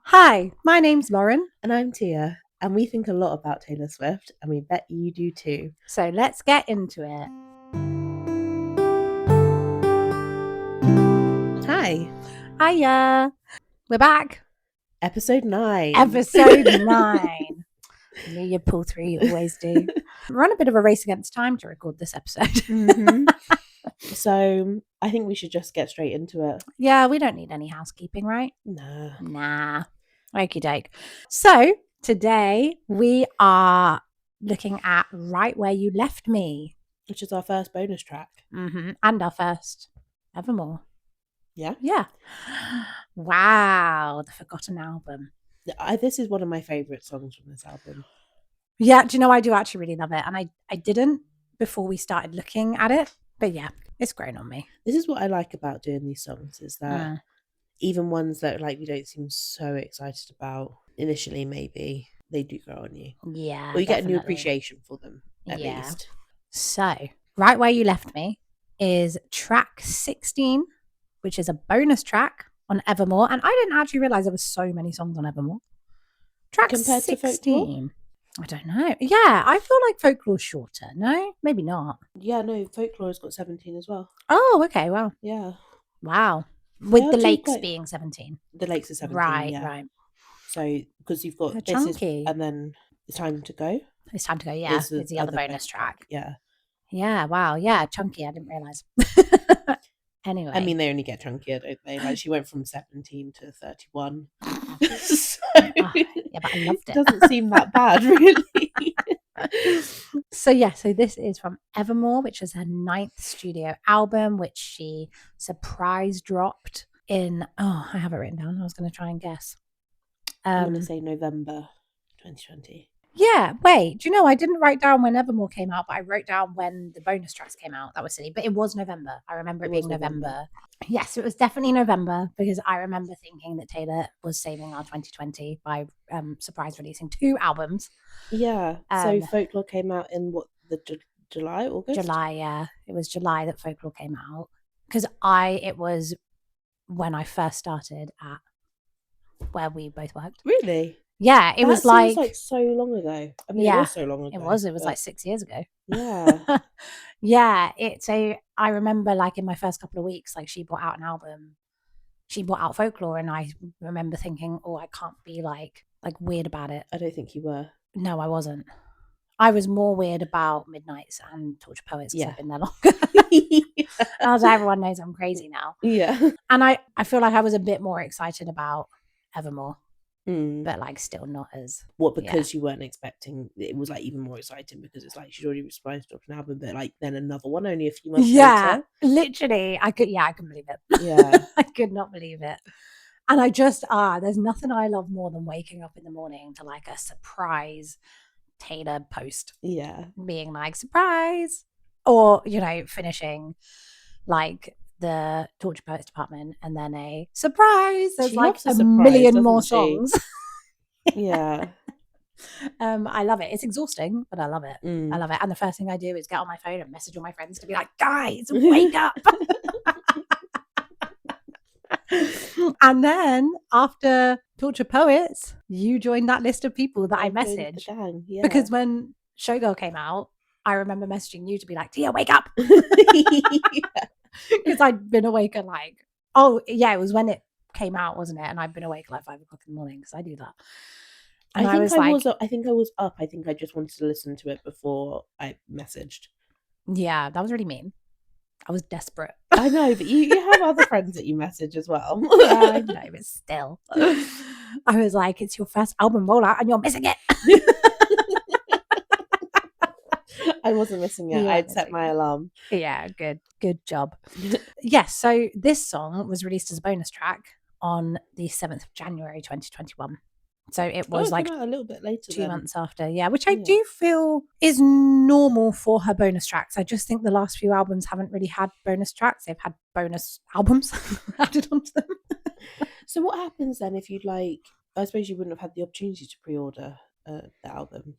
Hi, my name's Lauren. And I'm Tia, and we think a lot about Taylor Swift, and we bet you do too. So let's get into it. Hi, Hiya. We're back. episode 9. Episode 9. I knew you'd pull through, you always do. We're on a bit of a race against time to record this episode. So I think we should just get straight into it. Yeah, we don't need any housekeeping, right? Nah. Okie doke. So today we are looking at Right Where You Left Me. Which is our first bonus track. And our first Evermore. Yeah? Yeah. Wow, the Forgotten Album. This is one of my favourite songs from this album. Yeah, do you know, I do actually really love it. And I didn't before we started looking at it. But yeah, it's grown on me. This is what I like about doing these songs, is that even ones that we don't seem so excited about initially, maybe, they do grow on you. Yeah. Or you get a new appreciation for them, at least. So, Right Where You Left Me is track 16, which is a bonus track on Evermore. And I didn't actually realise there were so many songs on Evermore. Track Compared 16. to Folklore? I don't know. Yeah, I feel like Folklore's shorter. No, maybe not. Yeah, no, Folklore's got 17 as well. Oh, okay. Well, yeah. Wow. With the lakes being 17. The lakes are 17. Right. So, because you've got They're this chunky. and then It's Time to Go. It's Time to Go, yeah. It's the other bonus track. Yeah. Yeah, wow. Yeah, chunky. I didn't realise. Anyway. I mean, they only get chunkier, don't they? Like, she went from 17 to 31. So, yeah, but I loved it. It doesn't seem that bad, really. So this is from Evermore, which is her 9th studio album, which she surprise dropped in, I have it written down. I was going to try and guess. I'm going to say November 2020. Yeah, wait, do you know, I didn't write down when Evermore came out, but I wrote down when the bonus tracks came out. That was silly, but it was November. I remember it being November. Yes, it was definitely November, because I remember thinking that Taylor was saving our 2020 by surprise releasing 2 albums. Yeah, so Folklore came out in what, July, August? July, yeah. It was July that Folklore came out, because it was when I first started at where we both worked. Really? Yeah, it was like so long ago. I mean, it was so long ago. It was like 6 years ago. Yeah. Yeah. I remember, like, in my first couple of weeks, like, she brought out an album. She brought out Folklore, and I remember thinking, oh, I can't be like weird about it. I don't think you were. No, I wasn't. I was more weird about Midnights and Torture Poets, because I've been there longer. As everyone knows, I'm crazy now. Yeah. And I feel like I was a bit more excited about Evermore. But like still not as because you weren't expecting it. Was like even more exciting because it's like she'd already surprised dropped an album, but like then another one only a few months later. Literally I couldn't believe it. Yeah. I could not believe it. And I just there's nothing I love more than waking up in the morning to like a surprise Taylor post. Yeah. Being like, surprise. Or, you know, finishing like the Torture Poets department and then a surprise. There's like a million more songs. Yeah. I love it. It's exhausting, but I love it. I love it. And the first thing I do is get on my phone and message all my friends to be like, guys, wake up. And then after Torture Poets, you joined that list of people that I messaged. Yeah. Because when Showgirl came out, I remember messaging you to be like, Tia, wake up. Because I'd been awake at like, it was when it came out, wasn't it? And I'd been awake at like 5 o'clock in the morning, because I do that. And I think I was up. I think I just wanted to listen to it before I messaged. Yeah, that was really mean. I was desperate. I know, but you have other friends that you message as well. Yeah, I know, but still. I was like, it's your first album rollout and you're missing it. I wasn't missing it. I'd set my alarm. Yeah, good job. Yes, so this song was released as a bonus track on the 7th of January 2021. So it was like a little bit later, 2 months after. Yeah, which I do feel is normal for her bonus tracks. I just think the last few albums haven't really had bonus tracks. They've had bonus albums added onto them. So what happens then if you'd like, I suppose you wouldn't have had the opportunity to pre-order the album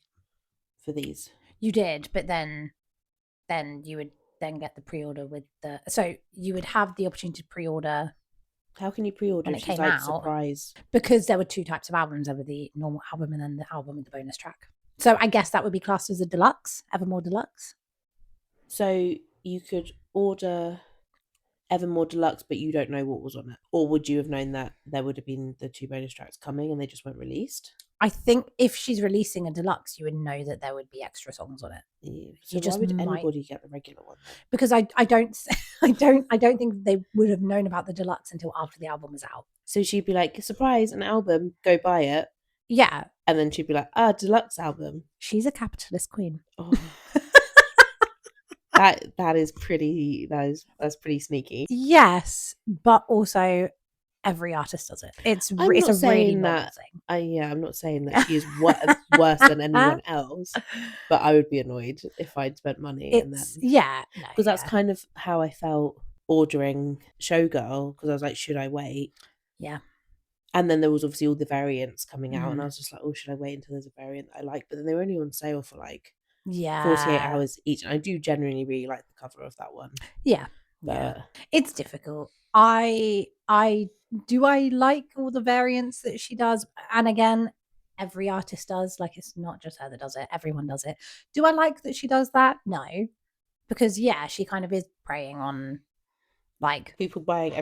for these? You did, but then you would then get the pre-order with so you would have the opportunity to pre-order How can you pre-order when if it she's came like out? surprise? Because there were 2 types of albums. There were the normal album and then the album with the bonus track. So I guess that would be classed as a deluxe, Evermore Deluxe. So you could order Evermore Deluxe, but you don't know what was on it, or would you have known that there would have been the 2 bonus tracks coming and they just weren't released? I think if she's releasing a deluxe, you would know that there would be extra songs on it. Yeah. So You just why would might, anybody get the regular one then? because I don't I don't think they would have known about the deluxe until after the album was out. So she'd be like, surprise, an album, go buy it. Yeah, And then she'd be like, deluxe album. she's a capitalist queen. Oh. that's pretty sneaky. Yes, but also every artist does it. It's a really normal thing. I'm not saying that she is worse than anyone else, but I would be annoyed if I'd spent money and then because that's kind of how I felt ordering Showgirl, because I was like, should I wait? Yeah. And then there was obviously all the variants coming out, and I was just like, oh, should I wait until there's a variant that I like? But then they were only on sale for like 48 hours each, and I do genuinely really like the cover of that one. Yeah. But it's difficult. I like all the variants that she does, and again, every artist does. Like, it's not just her that does it, everyone does it. Do I like that she does that? No, because she kind of is preying on like people buying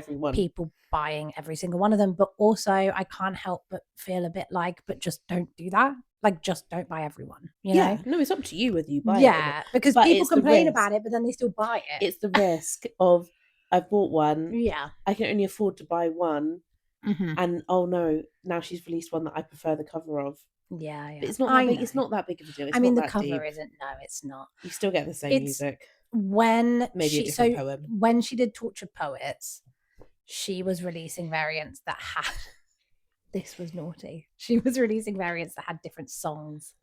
every single one of them. But also I can't help but feel a bit like, but just don't do that. Like, just don't buy everyone, you know? No, it's up to you whether you buy it or not. Because people complain about it, but then they still buy it. It's the risk of, I've bought one, yeah, I can only afford to buy one, and oh no, now she's released one that I prefer the cover of. Yeah. But it's not that big. It's not that big of a deal. It's the that cover deep. isn't. No, it's not. You still get the same music. When maybe a different poem. When she did Tortured Poets, she was releasing variants that had. This was naughty. She was releasing variants that had different songs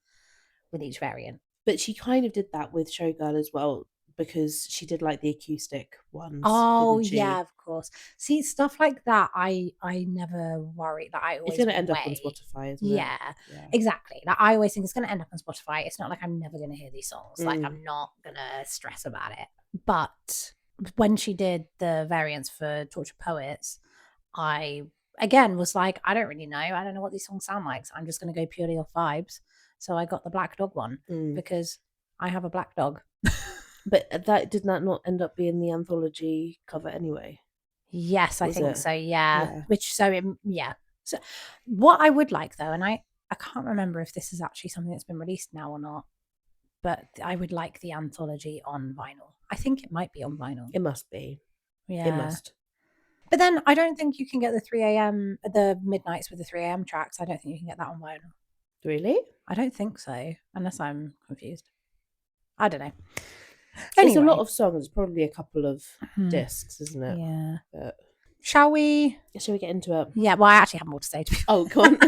with each variant. But she kind of did that with Showgirl as well, because she did like the acoustic ones. Oh yeah, of course. See, stuff like that, I never worry. That I always it's going to end up on Spotify, isn't it? Yeah, exactly. Like, I always think it's going to end up on Spotify. It's not like I'm never going to hear these songs. Like, I'm not going to stress about it. But when she did the variants for Tortured Poets, I again was like, I don't really know. I don't know what these songs sound like. So I'm just going to go purely off vibes. So I got the Black Dog one because I have a black dog. But did that not end up being the anthology cover anyway? Yes, I think so. Yeah. So what I would like though, and I can't remember if this is actually something that's been released now or not, but I would like the anthology on vinyl. I think it might be on vinyl. It must be. Yeah, it must. But then I don't think you can get the midnights with the 3 a.m. tracks. I don't think you can get that on vinyl. Really? I don't think so, unless I'm confused. I don't know. Anyway. It's a lot of songs, probably a couple of discs, isn't it? Yeah. But Shall we get into it? Yeah, well, I actually have more to say. Oh, go on.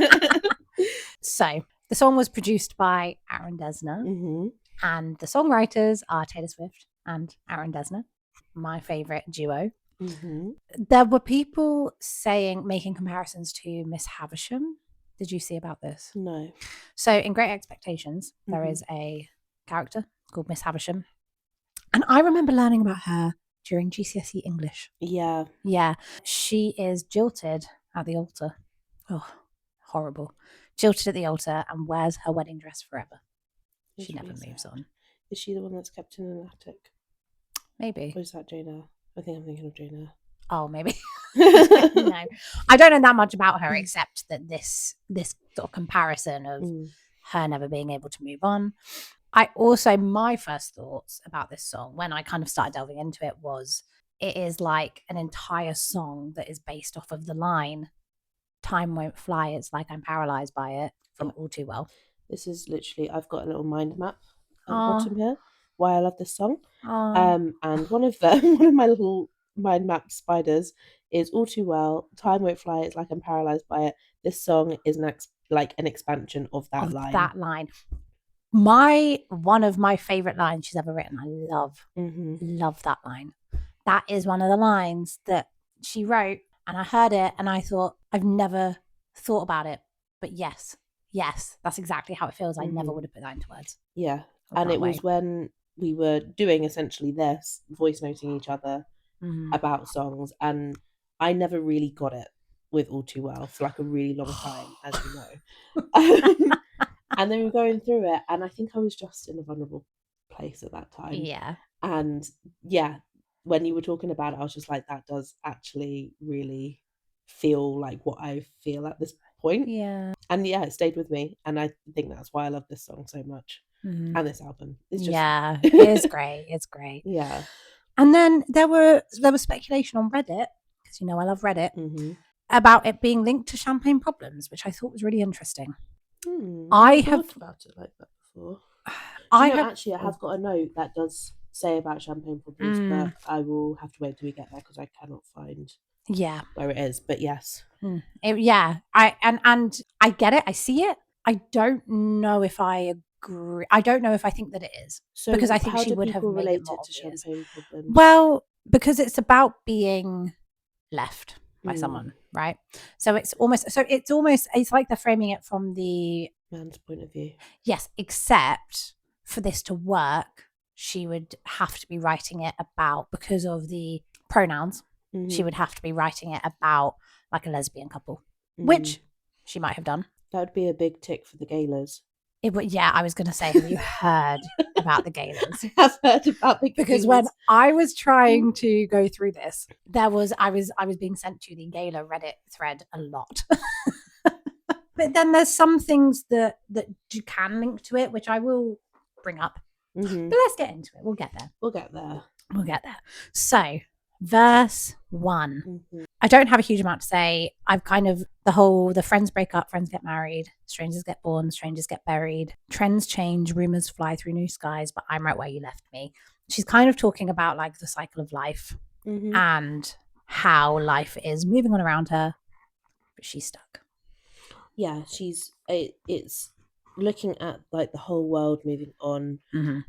So, the song was produced by Aaron Dessner, and the songwriters are Taylor Swift and Aaron Dessner, my favourite duo. There were people making comparisons to Miss Havisham. Did you see about this? No. So in Great Expectations, there is a character called Miss Havisham. And I remember learning about her during GCSE English. Yeah. Yeah. She is jilted at the altar. Oh, horrible. Jilted at the altar and wears her wedding dress forever. She never moves on. Is she the one that's kept in an attic? Maybe. Or is that Jane? I think I'm thinking of Jane. Oh, maybe. No, I don't know that much about her, except that this sort of comparison of her never being able to move on. My first thoughts about this song, when I kind of started delving into it, was it is like an entire song that is based off of the line, "Time won't fly, it's like I'm paralyzed by it," from All Too Well. This is literally, I've got a little mind map at the bottom here, why I love this song. And one of my little mind map spiders is All Too Well, "Time won't fly, it's like I'm paralyzed by it." This song is an expansion of that line. One of my favorite lines she's ever written. I love that line. That is one of the lines that she wrote, and I heard it and I thought, I've never thought about it, but yes, that's exactly how it feels. I never would have put that into words. Yeah. And it was when we were doing essentially this, voice noting each other about songs, and I never really got it with All Too Well for like a really long time, as you know. And then we were going through it, and I think I was just in a vulnerable place at that time. Yeah. And yeah, when you were talking about it, I was just like, that does actually really feel like what I feel at this point. Yeah. And yeah, it stayed with me. And I think that's why I love this song so much. Mm-hmm. And this album. It's just yeah, it's great. It's great. Yeah. And then there was speculation on Reddit, because you know I love Reddit, Mm-hmm. about it being linked to Champagne Problems, which I thought was really interesting. I have thought about it like that before. Actually, I have got a note that does say about Champagne Problems, but I will have to wait till we get there because I cannot find where it is. But yes. I get it. I see it. I don't know if I agree. I don't know if I think that it is. So because I think how she do would have people made relate it more it to obvious. Champagne Problems? Well, because it's about being left by someone, right? So it's almost it's like they're framing it from the man's point of view. Yes, except for this to work, she would have to be writing it about, because of the pronouns, she would have to be writing it about like a lesbian couple, which she might have done. That would be a big tick for the gaylers. It would, yeah, I was going to say, have you heard about the gaylers? I have heard about the gaylers. Because when I was trying to go through this, I was being sent to the Gayler Reddit thread a lot. But then there's some things that you can link to it, which I will bring up. But let's get into it. We'll get there. So, verse 1. I don't have a huge amount to say. I've kind of the friends break up, friends get married, strangers get born, strangers get buried, trends change, rumors fly through new skies, but I'm right where you left me. She's kind of talking about like the cycle of life and how life is moving on around her, but she's stuck. Yeah, it's looking at like the whole world moving on,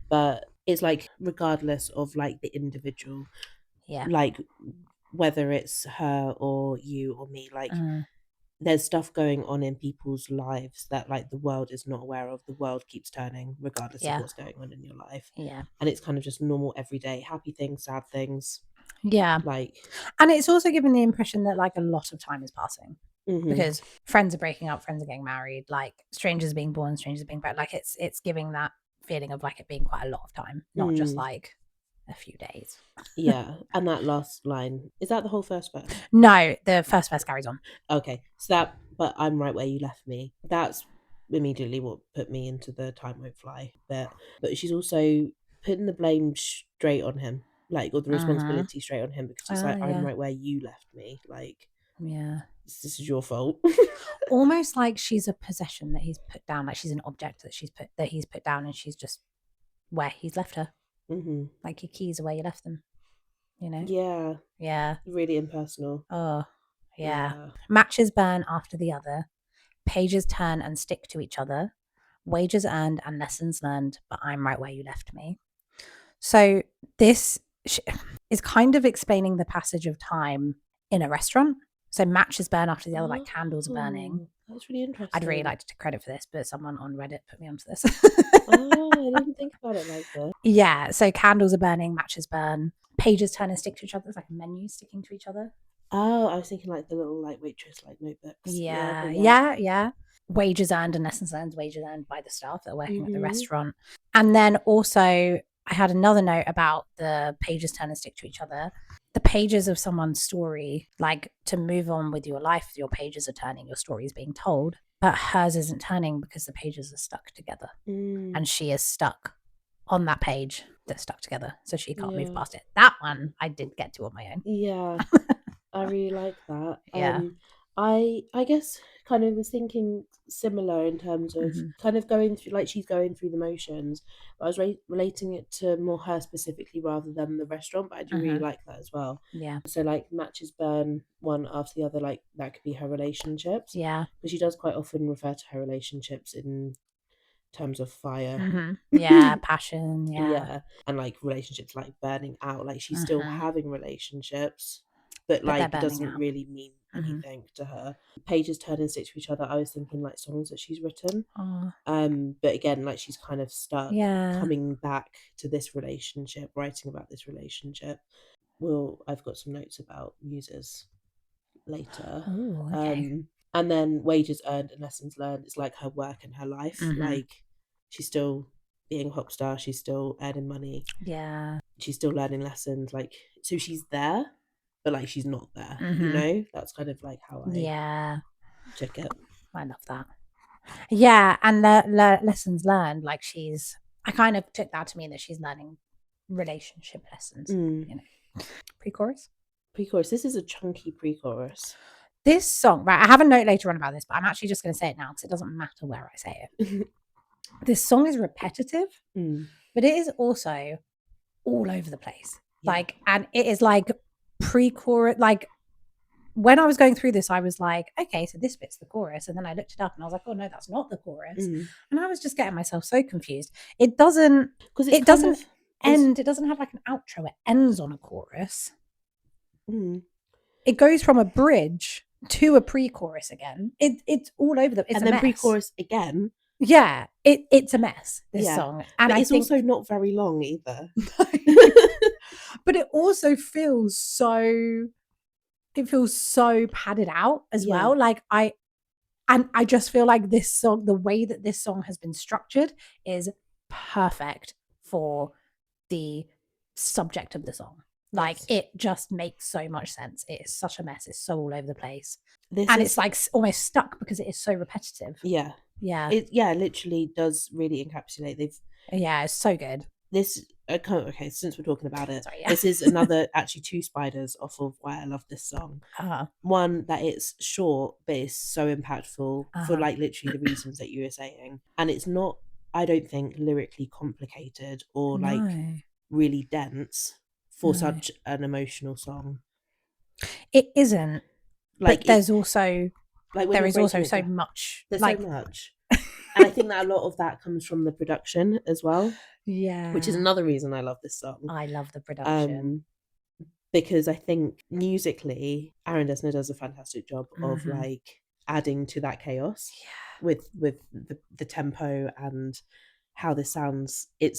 but it's like regardless of like the individual, like whether it's her or you or me, like there's stuff going on in people's lives that like the world is not aware of. The world keeps turning regardless of what's going on in your life, and it's kind of just normal everyday happy things, sad things, like, and it's also given the impression that like a lot of time is passing. Because friends are breaking up, friends are getting married, like strangers are being born, strangers are being buried. Like it's giving that feeling of like it being quite a lot of time, not just like a few days. Yeah. And that last line, is that the whole first verse? No, the first verse carries on. Okay. So that, but I'm right where you left me. That's immediately what put me into the time won't fly bit. But she's also putting the blame straight on him, like, or the responsibility straight on him, because it's like, I'm right where you left me. Like, this is your fault. Almost like she's a possession that he's put down, like she's an object that he's put down, and she's just where he's left her. Like your keys are where you left them, you know. Yeah, really impersonal. Matches burn after the other, pages turn and stick to each other, wages earned and lessons learned, but I'm right where you left me. So this is kind of explaining the passage of time in a restaurant. So matches burn after the other, like candles are burning. That's really interesting. I'd really like to take credit for this, but someone on Reddit put me onto this. I didn't think about it like that. Yeah, so candles are burning, matches burn, pages turn and stick to each other. It's like a menu sticking to each other. Oh, I was thinking like the little like waitress like notebooks. Yeah. Wages earned and lessons learned, wages earned by the staff that are working at the restaurant. And then also I had another note about the pages turn and stick to each other. The pages of someone's story, like to move on with your life, your pages are turning, your story is being told, but hers isn't turning because the pages are stuck together. And she is stuck on that page that's stuck together, so she can't move past it. That one I did get to on my own. Yeah. I really like that. I guess kind of was thinking similar in terms of kind of going through, like she's going through the motions, but I was relating it to more her specifically rather than the restaurant, but I do really like that as well. Yeah. So like matches burn one after the other, like that could be her relationships. Yeah. But she does quite often refer to her relationships in terms of fire. Yeah, passion. Yeah. And like relationships like burning out, like she's still having relationships, but like it doesn't really mean anything to her. Pages turn and stick to each other. I was thinking like songs that she's written. But again, like she's kind of stuck coming back to this relationship, writing about this relationship. I've got some notes about muses. later. Ooh, okay. And then wages earned and lessons learned is like her work and her life. Like she's still being a pop star, she's still earning money. Yeah. She's still learning lessons. Like, so she's there, but like she's not there. You know, that's kind of like how I check it. I love that. Yeah, and the lessons learned, like I kind of took that to mean that she's learning relationship lessons. You know, pre-chorus. Pre-chorus. This is a chunky pre-chorus. This song, right? I have a note later on about this, but I'm actually just going to say it now because it doesn't matter where I say it. This song is repetitive, but it is also all over the place. Yeah. Like, and it is like pre-chorus. Like, when I was going through this, I was like, okay, so this bit's the chorus. And then I looked it up and I was like, oh no, that's not the chorus. And I was just getting myself so confused. It doesn't, because it doesn't end, it doesn't have like an outro. It ends on a chorus. It goes from a bridge to a pre-chorus again. It's all over the, it's and a then mess. Pre-chorus again. Yeah, it's a mess, this song. And but it's also not very long either. But it also feels so padded out as well. Like I just feel like this song, the way that this song has been structured is perfect for the subject of the song. Like it just makes so much sense. It is such a mess. It's so all over the place. It's like almost stuck because it is so repetitive. Yeah. It literally does really encapsulate. It's so good. This okay, since we're talking about it, this is another actually two spiders off of why I love this song. One, that it's short but it's so impactful for like literally the reasons that you were saying, and it's not, I don't think, lyrically complicated or like really dense for such an emotional song. It isn't. Like, but there's also like there is also so much. There's like, so much. And I think that a lot of that comes from the production as well. Yeah. Which is another reason I love this song. I love the production. Because I think musically, Aaron Dessner does a fantastic job of like adding to that chaos with the tempo and how this sounds. It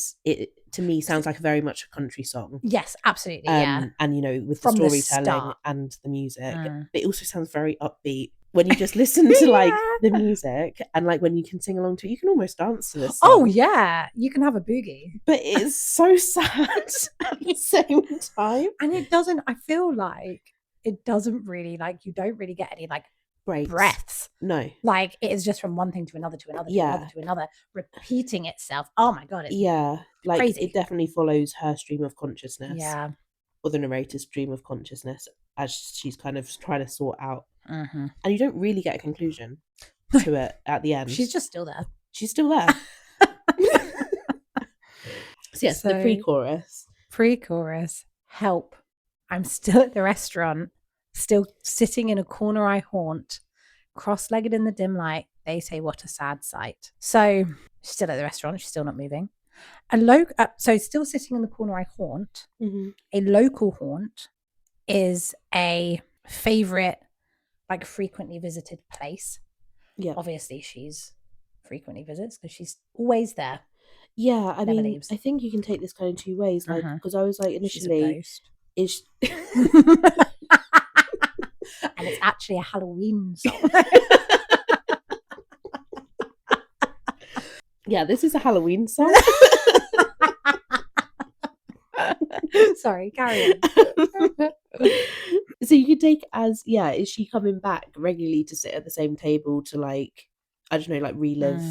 to me sounds like very much a country song. Yes, absolutely. And you know, with the storytelling and the music, but it also sounds very upbeat. When you just listen to like the music and like when you can sing along to it, you can almost dance to this song. Oh yeah, you can have a boogie. But it's so sad at the same time. And it doesn't, I feel like it doesn't really, like, you don't really get any like breaths. No. Like it is just from one thing to another to another to another to another, repeating itself. Oh my God. It's like crazy. It definitely follows her stream of consciousness. Yeah. Or the narrator's stream of consciousness as she's kind of trying to sort out. And you don't really get a conclusion to it at the end. She's just still there. She's still there. So the pre-chorus. Pre-chorus. Help. I'm still at the restaurant, still sitting in a corner I haunt, cross-legged in the dim light. They say, what a sad sight. So she's still at the restaurant. She's still not moving. So still sitting in the corner I haunt. A local haunt is a favorite, like frequently visited place. Yeah. Obviously she's frequently visits because she's always there. Yeah, I mean, leaves. I think you can take this kind of two ways. Like, because I was like initially, and it's actually a Halloween song. Yeah, this is a Halloween song. Sorry, carry on. So you could take as, is she coming back regularly to sit at the same table to like, I don't know, like relive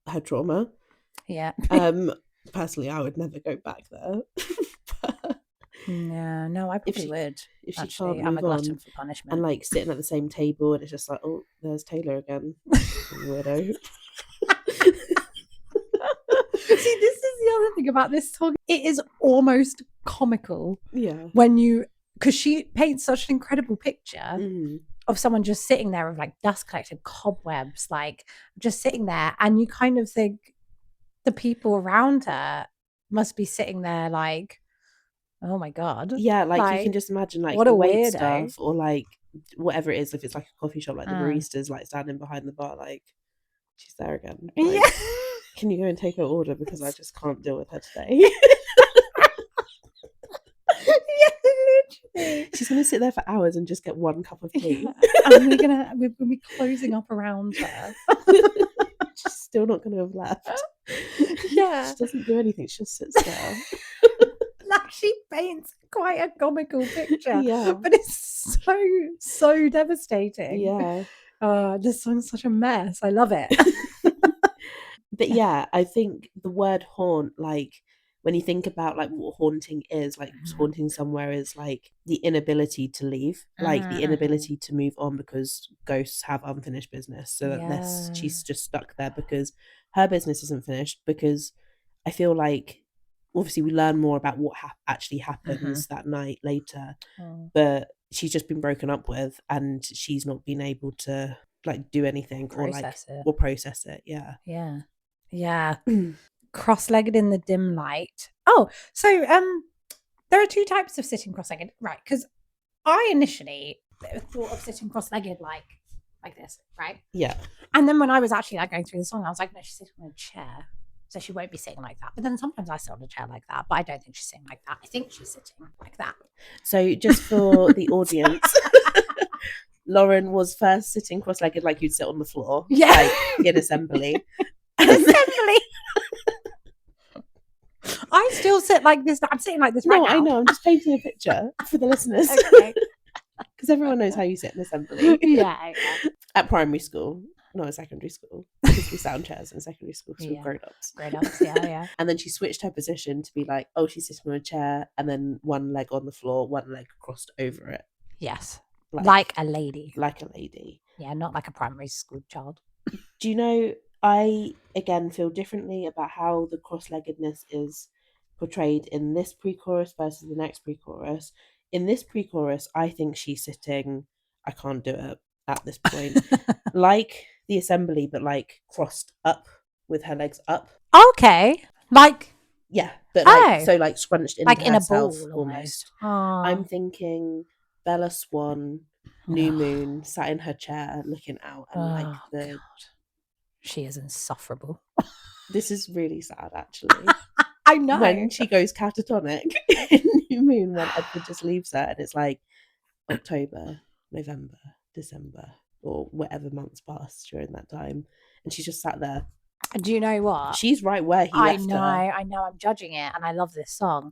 her trauma? Yeah. Personally, I would never go back there. No, I probably would. If she can't move I'm a glutton for punishment. And like sitting at the same table and it's just like, oh, there's Taylor again. Weirdo. See, this is the other thing about this song. It is almost comical. Yeah. Because she paints such an incredible picture of someone just sitting there with like dust collected cobwebs, like just sitting there, and you kind of think the people around her must be sitting there like, oh my God. Yeah, like you can just imagine like what a wait weirdo stuff or like whatever it is, if it's like a coffee shop, like the baristas like standing behind the bar, like she's there again. Like, can you go and take her order because I just can't deal with her today? She's gonna sit there for hours and just get one cup of tea. And we're gonna be closing up around her. She's still not gonna have left. Yeah. She doesn't do anything, she just sits there. Like, she paints quite a comical picture. Yeah. But it's so devastating. Yeah. This song's such a mess. I love it. But yeah, I think the word haunt, like when you think about like what haunting is, like haunting somewhere is like the inability to leave, like the inability to move on because ghosts have unfinished business. So that she's just stuck there because her business isn't finished. Because I feel like obviously we learn more about what actually happens that night later, but she's just been broken up with and she's not been able to like do anything or process it. Yeah. Cross-legged in the dim light. Oh, so there are two types of sitting cross-legged, right? Because I initially thought of sitting cross-legged like this, right? Yeah. And then when I was actually like going through the song, I was like, no, she's sitting on a chair, so she won't be sitting like that. But then sometimes I sit on a chair like that, but I don't think she's sitting like that. I think she's sitting like that. So just for the audience, Lauren was first sitting cross-legged like you'd sit on the floor, like in assembly. Assembly. I still sit like this. I'm sitting like this right now. I know. I'm just painting a picture for the listeners. Okay. Because everyone knows how you sit in assembly. Yeah. At primary school, not at secondary school. Because we sat on chairs in secondary school because we were grown-ups. Grown-ups, yeah. And then she switched her position to be like, oh, she's sitting on a chair and then one leg on the floor, one leg crossed over it. Yes. Like a lady. Like a lady. Yeah, not like a primary school child. Do you know, I, again, feel differently about how the cross-leggedness is portrayed in this pre-chorus versus the next pre-chorus. In this pre-chorus, I think she's sitting, I can't do it at this point, like the assembly, but like crossed up with her legs up. Okay. Like... Yeah, but like, so like scrunched into like in herself, a ball almost. I'm thinking Bella Swan, New Moon, sat in her chair looking out and like the... God. She is insufferable. This is really sad, actually. I know. When she goes catatonic in New Moon, when Edward just leaves her, and it's like October, November, December, or whatever months passed during that time, and she's just sat there. Do you know what? She's right where he left her. I know. I'm judging it, and I love this song,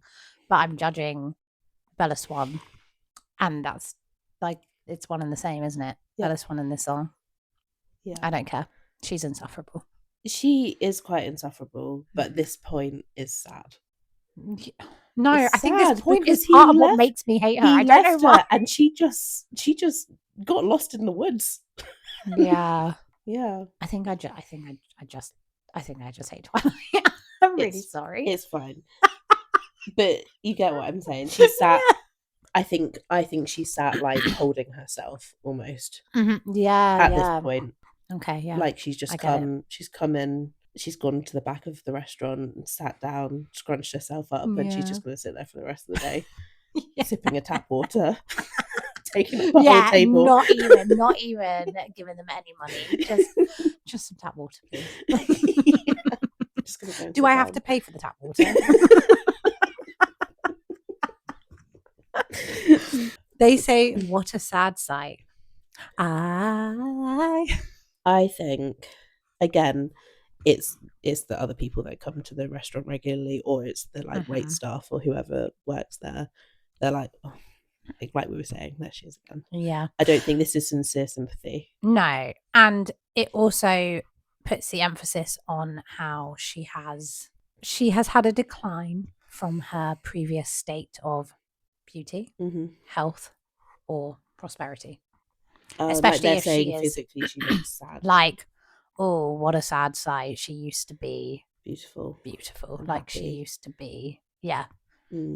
but I'm judging Bella Swan, and that's like it's one and the same, isn't it? Yeah. Bella Swan in this song. Yeah, I don't care. She's insufferable. She is quite insufferable, but this point is sad. Yeah. No, I think this point is part of what makes me hate her. I don't know why. And she just got lost in the woods. Yeah. Yeah. I think I just hate Twilight. I'm really sorry. It's fine. But you get what I'm saying. She sat I think she sat like holding herself almost. Yeah. At this point. Okay, yeah. Like she's come in, she's gone to the back of the restaurant and sat down, scrunched herself up, and she's just going to sit there for the rest of the day, sipping a tap water, taking up the whole table. Not even giving them any money. Just some tap water, please. Just gonna go Do I have to pay for the tap water? They say, what a sad sight. I think, again, it's the other people that come to the restaurant regularly, or it's the like wait staff or whoever works there. They're like, oh, like we were saying, there she is again. Yeah. I don't think this is sincere sympathy. No. And it also puts the emphasis on how she has had a decline from her previous state of beauty, health, or prosperity. Especially like if she is physically, she looks sad. Like, oh, what a sad sight. She used to be beautiful. Like happy. She used to be. Yeah.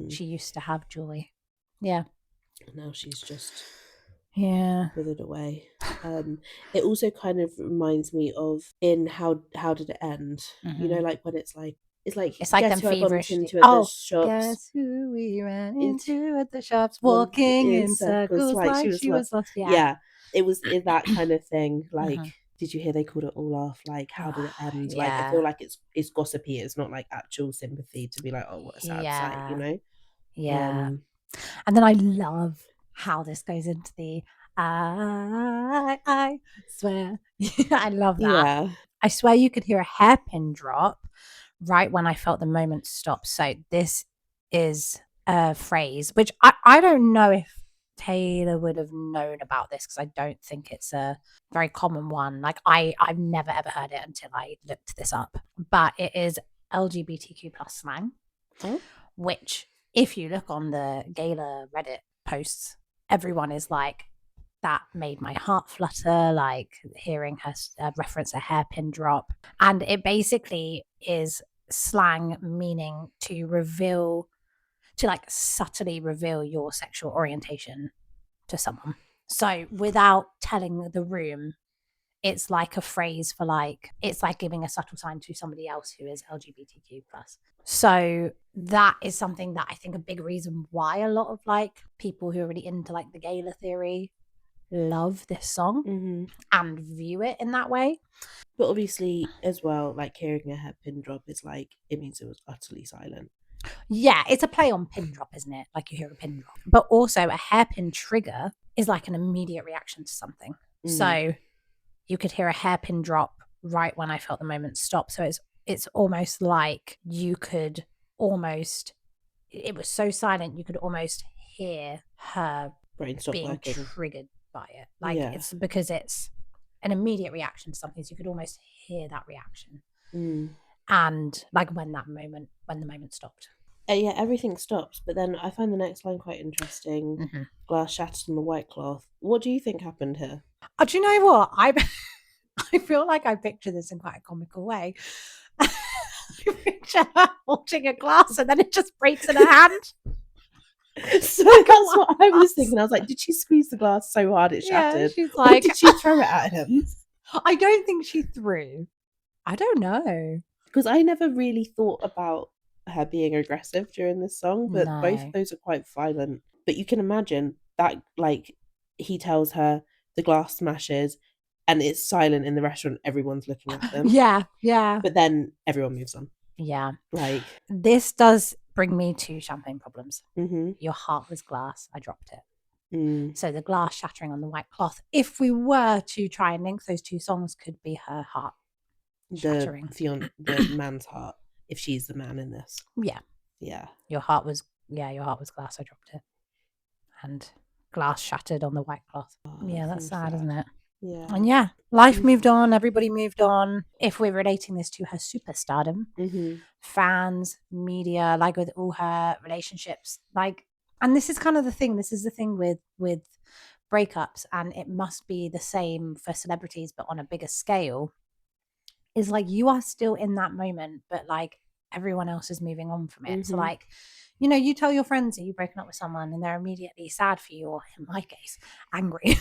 She used to have joy. Yeah. Now she's just withered away. It also kind of reminds me of in how did it end? You know, like when it's like them feverish. The shops. Guess who we ran into at the shops, walking in circles like she was lost. Yeah. It was that kind of thing. Like, did you hear they called it all off? Like, how did it end? Like, I feel like it's gossipy. It's not like actual sympathy to be like, oh, what a sad sight, you know? Yeah. And then I love how this goes into the I swear. I love that. Yeah. I swear you could hear a hairpin drop right when I felt the moment stop. So this is a phrase which I don't know if Taylor would have known about this, because I don't think it's a very common one. Like I've never ever heard it until I looked this up. But it is LGBTQ plus slang, which if you look on the Gala Reddit posts, everyone is like, that made my heart flutter, like hearing her reference a hairpin drop. And it basically is slang meaning to reveal, to like subtly reveal your sexual orientation to someone. So without telling the room, it's like a phrase for like, it's like giving a subtle sign to somebody else who is LGBTQ plus. So that is something that I think a big reason why a lot of like people who are really into like the Gala theory love this song and view it in that way. But obviously as well, like hearing a hairpin drop is like, it means it was utterly silent. Yeah, it's a play on pin drop, isn't it? Like you hear a pin drop. But also a hairpin trigger is like an immediate reaction to something. So you could hear a hairpin drop right when I felt the moment stop. So it's almost like you could almost, it was so silent, you could almost hear her brain stop being working. triggered by it. Like it's because it's an immediate reaction to something, so you could almost hear that reaction. And like when the moment stopped. Yeah, everything stops. But then I find the next line quite interesting. Glass shattered on the white cloth. What do you think happened here? Oh, do you know what? I feel like I picture this in quite a comical way. I picture her holding a glass and then it just breaks in her hand. So that's what I was thinking. I was like, did she squeeze the glass so hard it shattered? Yeah, she's like, or did she throw it at him? I don't think she threw. I don't know. Because I never really thought about her being aggressive during this song, but both of those are quite violent. But you can imagine that, like, he tells her the glass smashes and it's silent in the restaurant. Everyone's looking at them. Yeah. But then everyone moves on. Yeah. Like, this does bring me to champagne problems. Your heart was glass. I dropped it. So the glass shattering on the white cloth, if we were to try and link those two songs, could be her heart shattering. The man's heart, if she's the man in this. Yeah. Your heart was glass. I dropped it. And glass shattered on the white cloth. That's sad, isn't it? Yeah. And life moved on. Everybody moved on. If we're relating this to her superstardom, fans, media, like with all her relationships, like, and this is kind of the thing. This is the thing with breakups, and it must be the same for celebrities, but on a bigger scale. Is like you are still in that moment, but like everyone else is moving on from it. So like, you tell your friends that you've broken up with someone and they're immediately sad for you, or in my case, angry.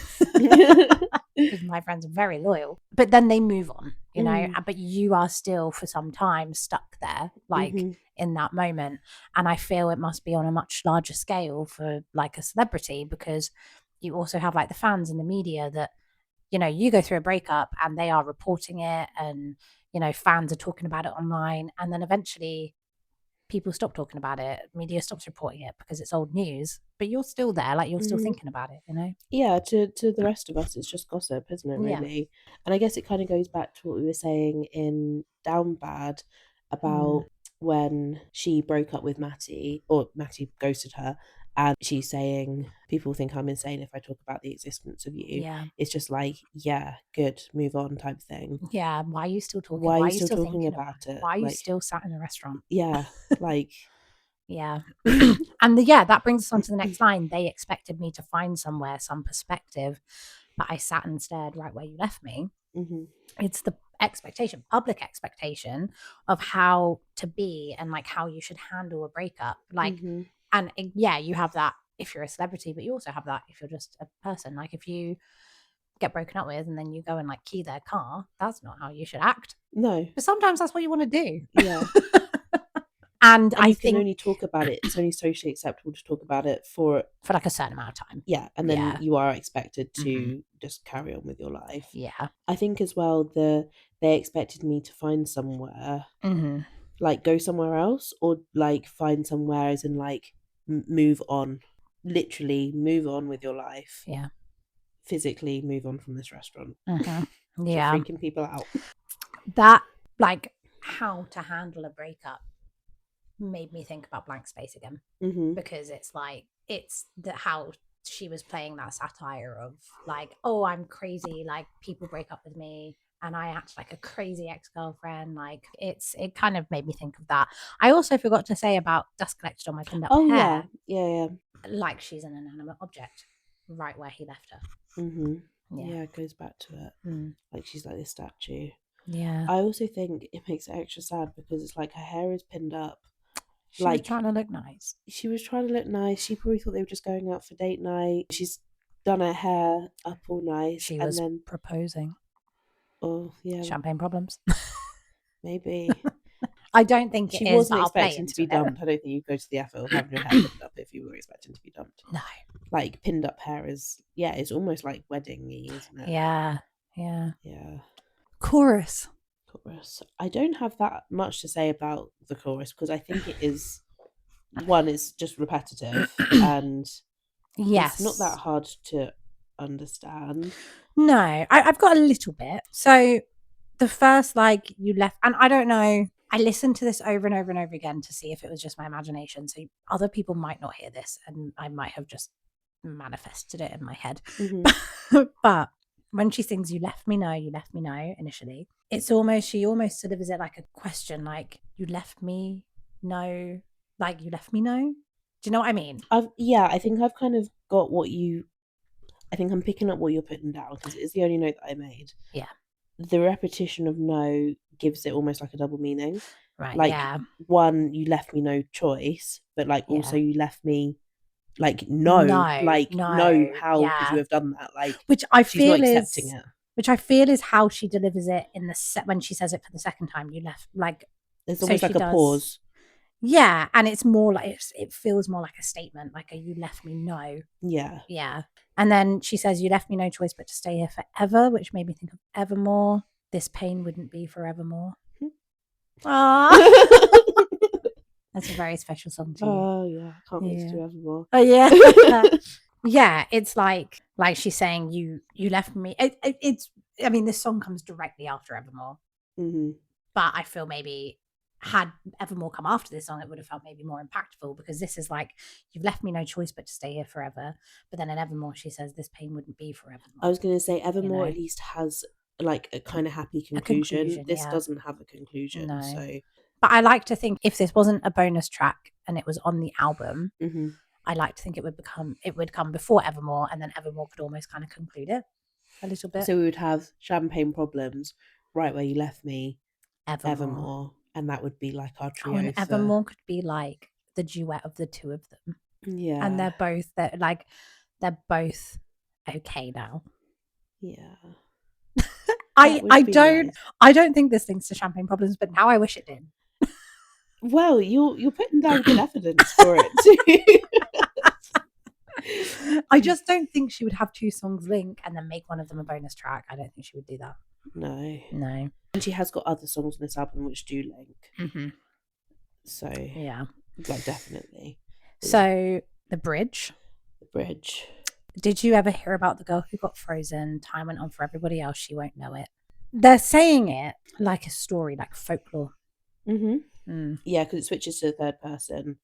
Because my friends are very loyal. But then they move on, but you are still for some time stuck there, like in that moment. And I feel it must be on a much larger scale for like a celebrity, because you also have like the fans and the media that, you go through a breakup and they are reporting it, and, fans are talking about it online. And then eventually people stop talking about it. Media stops reporting it because it's old news, but you're still there. Like you're still thinking about it, Yeah, to the rest of us, it's just gossip, isn't it, really? Yeah. And I guess it kind of goes back to what we were saying in Down Bad about when she broke up with Matty, or Matty ghosted her, and she's saying, people think I'm insane if I talk about the existence of you. Yeah. It's just like, yeah, good, move on type thing. Yeah, why are you still talking? Why are you still talking about it? Why are you still sat in a restaurant? Yeah, like... Yeah. And that brings us on to the next line. They expected me to find somewhere, some perspective, but I sat and stared right where you left me. It's the expectation, public expectation of how to be and like how you should handle a breakup. Like, and you have that if you're a celebrity, but you also have that if you're just a person. Like if you get broken up with and then you go and like key their car, that's not how you should act. No. But sometimes that's what you want to do. Yeah. And I think can only talk about it. It's only socially acceptable to talk about it for like a certain amount of time. Yeah, and then you are expected to just carry on with your life. Yeah. I think as well they expected me to find somewhere, like go somewhere else, or like find somewhere as in like move on. literally move on with your life. Yeah. Physically move on from this restaurant. Yeah. You're freaking people out. That, like, how to handle a breakup made me think about Blank Space again. Because it's like, it's how she was playing that satire of like, oh, I'm crazy, like people break up with me and I act like a crazy ex-girlfriend. Like it kind of made me think of that. I also forgot to say about dust collected on my pinned up hair. Yeah. Like she's an inanimate object right where he left her. Yeah, it goes back to it. Like she's like this statue. Yeah. I also think it makes it extra sad because it's like her hair is pinned up. She was trying to look nice. She was trying to look nice. She probably thought they were just going out for date night. She's done her hair up all nice. She was proposing. Oh, yeah. Champagne problems. Maybe. I don't think she wasn't expecting to be dumped. I don't think you go to the effort of having your hair pinned up if you were expecting to be dumped. No. Like pinned up hair is, it's almost like wedding-y, isn't it? Yeah. Chorus. I don't have that much to say about the chorus because I think it is one is just repetitive and it's not that hard to understand. No, I've got a little bit. So the first, like, you left, and I don't know, I listened to this over and over and over again to see if it was just my imagination. So other people might not hear this and I might have just manifested it in my head. But when she sings you left me know initially, it's almost, she almost delivers it like a question, like you left me know, like you left me know. Do you know what I mean? I think I've kind of got I think I'm picking up what you're putting down because it's the only note that I made. Yeah. The repetition of no gives it almost like a double meaning. Right. Like one, you left me no choice, but like also you left me like no, how could you have done that? Like which I feel she's not accepting it. Which I feel is how she delivers it in the when she says it for the second time. You left, like there's almost like a pause. Yeah, and it's more like it feels more like a statement, like a you left me no. Yeah. And then she says you left me no choice but to stay here forever, which made me think of Evermore. This pain wouldn't be forevermore. That's a very special song to you. Oh yeah, I can't wait to do Evermore. Oh yeah. Yeah, it's like she's saying you left me. It's I mean, this song comes directly after Evermore, but I feel maybe had Evermore come after this song, it would have felt maybe more impactful because this is like you've left me no choice but to stay here forever. But then in Evermore, she says this pain wouldn't be forevermore. I was going to say Evermore at least has like a kind of happy conclusion. This doesn't have a conclusion. No. So, but I like to think if this wasn't a bonus track and it was on the album. I like to think it would come before Evermore, and then Evermore could almost kind of conclude it a little bit. So we would have Champagne Problems, Right Where You Left Me, Evermore, and that would be like our trio. And Evermore could be like the duet of the two of them. Yeah, and they're both okay now. Yeah. I don't think this links to Champagne Problems, but now I wish it did. Well, you're putting down good evidence for it too. I just don't think she would have two songs link and then make one of them a bonus track. I don't think she would do that. No. And she has got other songs on this album which do link. So yeah, like definitely. So the bridge. Did you ever hear about the girl who got frozen? Time went on for everybody else. She won't know it. They're saying it like a story, like folklore. Yeah, because it switches to the third person,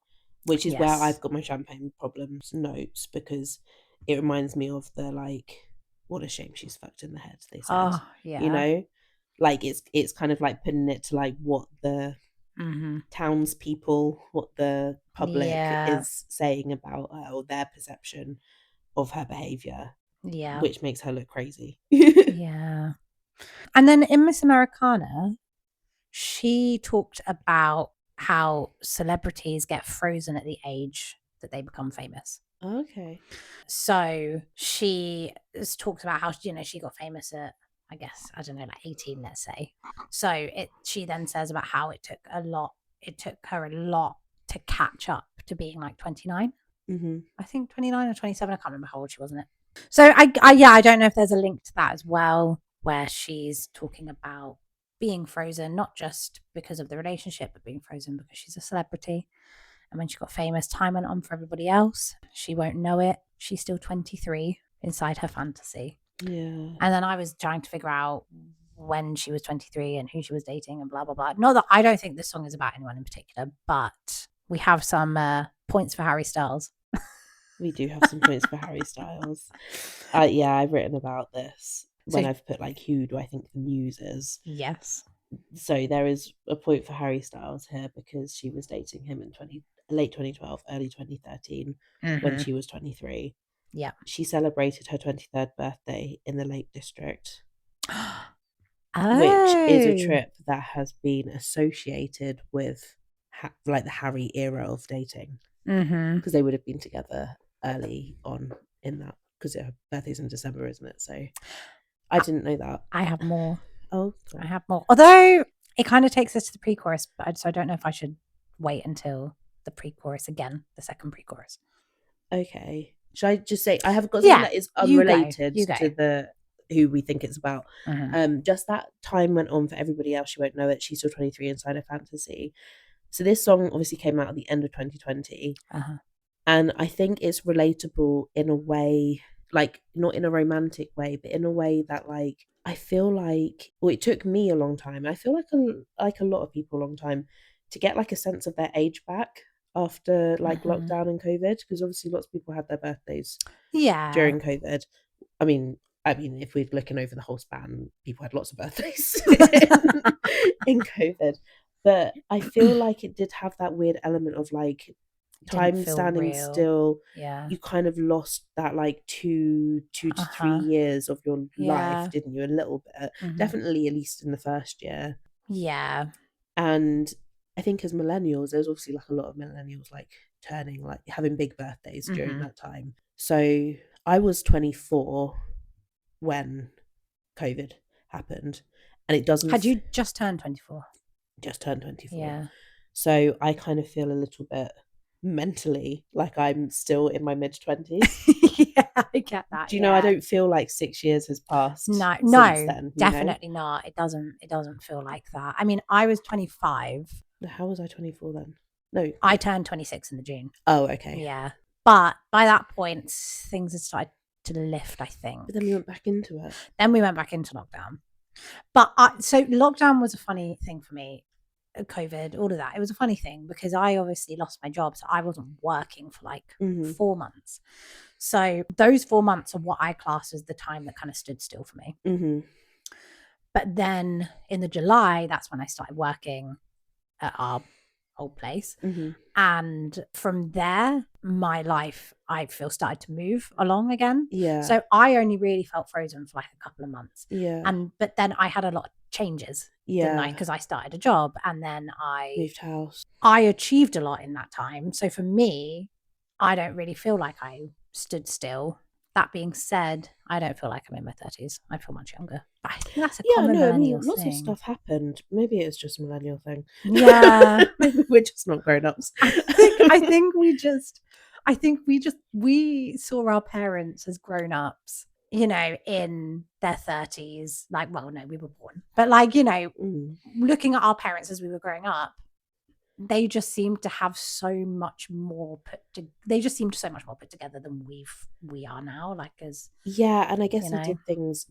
which is where I've got my Champagne Problems notes because it reminds me of the like, what a shame she's fucked in the head. They said, oh, yeah. You know, like it's kind of like putting it to like what the townspeople, what the public is saying about her or their perception of her behavior. Yeah, which makes her look crazy. Yeah. And then in Miss Americana, she talked about how celebrities get frozen at the age that they become famous. Okay. So she talks about how, she got famous at, I guess, I don't know, like 18, let's say. So she then says about how it took her a lot to catch up to being like 29. I think 29 or 27. I can't remember how old she was in it. So I don't know if there's a link to that as well, where she's talking about being frozen, not just because of the relationship, but being frozen because she's a celebrity. And when she got famous, time went on for everybody else. She won't know it. She's still 23 inside her fantasy. Yeah. And then I was trying to figure out when she was 23 and who she was dating and blah, blah, blah. Not that I don't think this song is about anyone in particular, but we have some points for Harry Styles. We do have some points for Harry Styles. Yeah, I've written about this when I've put like, who do I think the news is? Yes. So there is a point for Harry Styles here because she was dating him in late 2012, early 2013, when she was 23. Yeah. She celebrated her 23rd birthday in the Lake District, Oh. which is a trip that has been associated with like the Harry era of dating, because they would have been together early on in that, because her birthday's in December, isn't it? So I didn't know that. I have more. Oh, cool. I have more. Although it kind of takes us to the pre-chorus, but so I don't know if I should wait until the pre-chorus again, the second pre-chorus. Okay. Should I just say I have got something that is unrelated you go. to the who we think it's about. Just that time went on for everybody else. She won't know it. She's still 23 inside her fantasy. So this song obviously came out at the end of 2020. And I think it's relatable in a way, like not in a romantic way, but in a way that like I feel like, well, it took me a long time. I feel like a lot of people a long time to get like a sense of their age back after like lockdown and COVID, because obviously lots of people had their birthdays during COVID. I mean, if we're looking over the whole span, people had lots of birthdays in COVID. But I feel like it did have that weird element of like time standing real. Still. Yeah. You kind of lost that like two to 3 years of your life, didn't you? A little bit. Definitely at least in the first year. Yeah. And I think as millennials, there's obviously like a lot of millennials like turning, like having big birthdays during that time. So I was 24 when COVID happened, and it doesn't. Had you just turned 24? Just turned 24. Yeah. So I kind of feel a little bit mentally like I'm still in my mid-20s. Yeah, I get that. Do you know, I don't feel like 6 years has passed. No, then, definitely not. It doesn't feel like that. I mean, I was 25. How was I 24 then? No, I turned 26 in the June. Oh, okay. Yeah, but by that point things had started to lift, I think. But then we went back into it. Then we went back into lockdown. But so lockdown was a funny thing for me. COVID, all of that. It was a funny thing because I obviously lost my job, so I wasn't working for like 4 months. So those 4 months are what I class as the time that kind of stood still for me. But then in the July, that's when I started working at our old place. And from there, my life, I feel, started to move along again. Yeah. So I only really felt frozen for like a couple of months. Yeah. But then I had a lot of changes, didn't I? Because I started a job and then I moved house. I achieved a lot in that time. So for me, I don't really feel like I stood still. That being said, I don't feel like I'm in my 30s. I feel much younger. I think that's a common millennial thing. Lots of stuff happened. Maybe it's just a millennial thing. Yeah. Maybe we're just not grown-ups. I think we saw our parents as grown-ups, you know, in their 30s. Like, well, no, we were born. But like, you know, looking at our parents as we were growing up, they just seemed to have so much more put together than we are now, like as and I guess they did things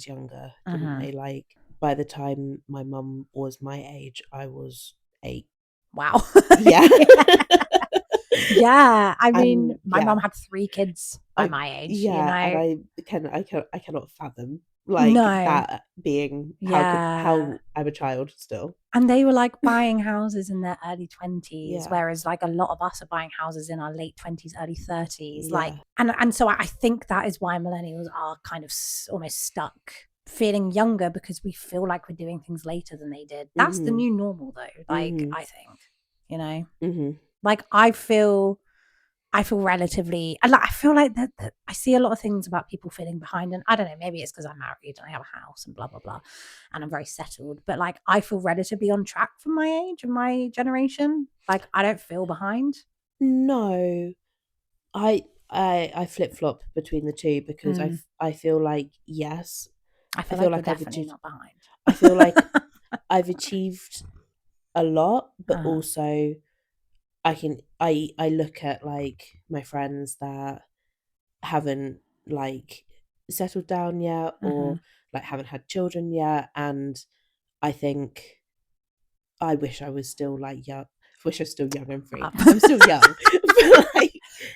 younger, didn't they? Like by the time my mum was my age, I was 8. Wow. Yeah. Yeah, I mean, my mum had 3 kids by my age. Yeah, you know? and I cannot fathom like that being how I'm a child still. And they were like buying houses in their early 20s, whereas like a lot of us are buying houses in our late 20s, early 30s. Like, and so I think that is why millennials are kind of almost stuck feeling younger, because we feel like we're doing things later than they did. That's the new normal though. Like, I think, you know, like I feel relatively, I feel like that I see a lot of things about people feeling behind, and I don't know, maybe it's because I'm married and I have a house and blah blah blah and I'm very settled, but like I feel relatively on track for my age and my generation. Like I don't feel behind. No, I flip-flop between the two, because I feel like I feel like I've definitely not behind. I feel like I've achieved a lot, but also I look at like my friends that haven't like settled down yet or like haven't had children yet, and I think I wish I was still like young. Wish I was still young and free. I'm still young, but like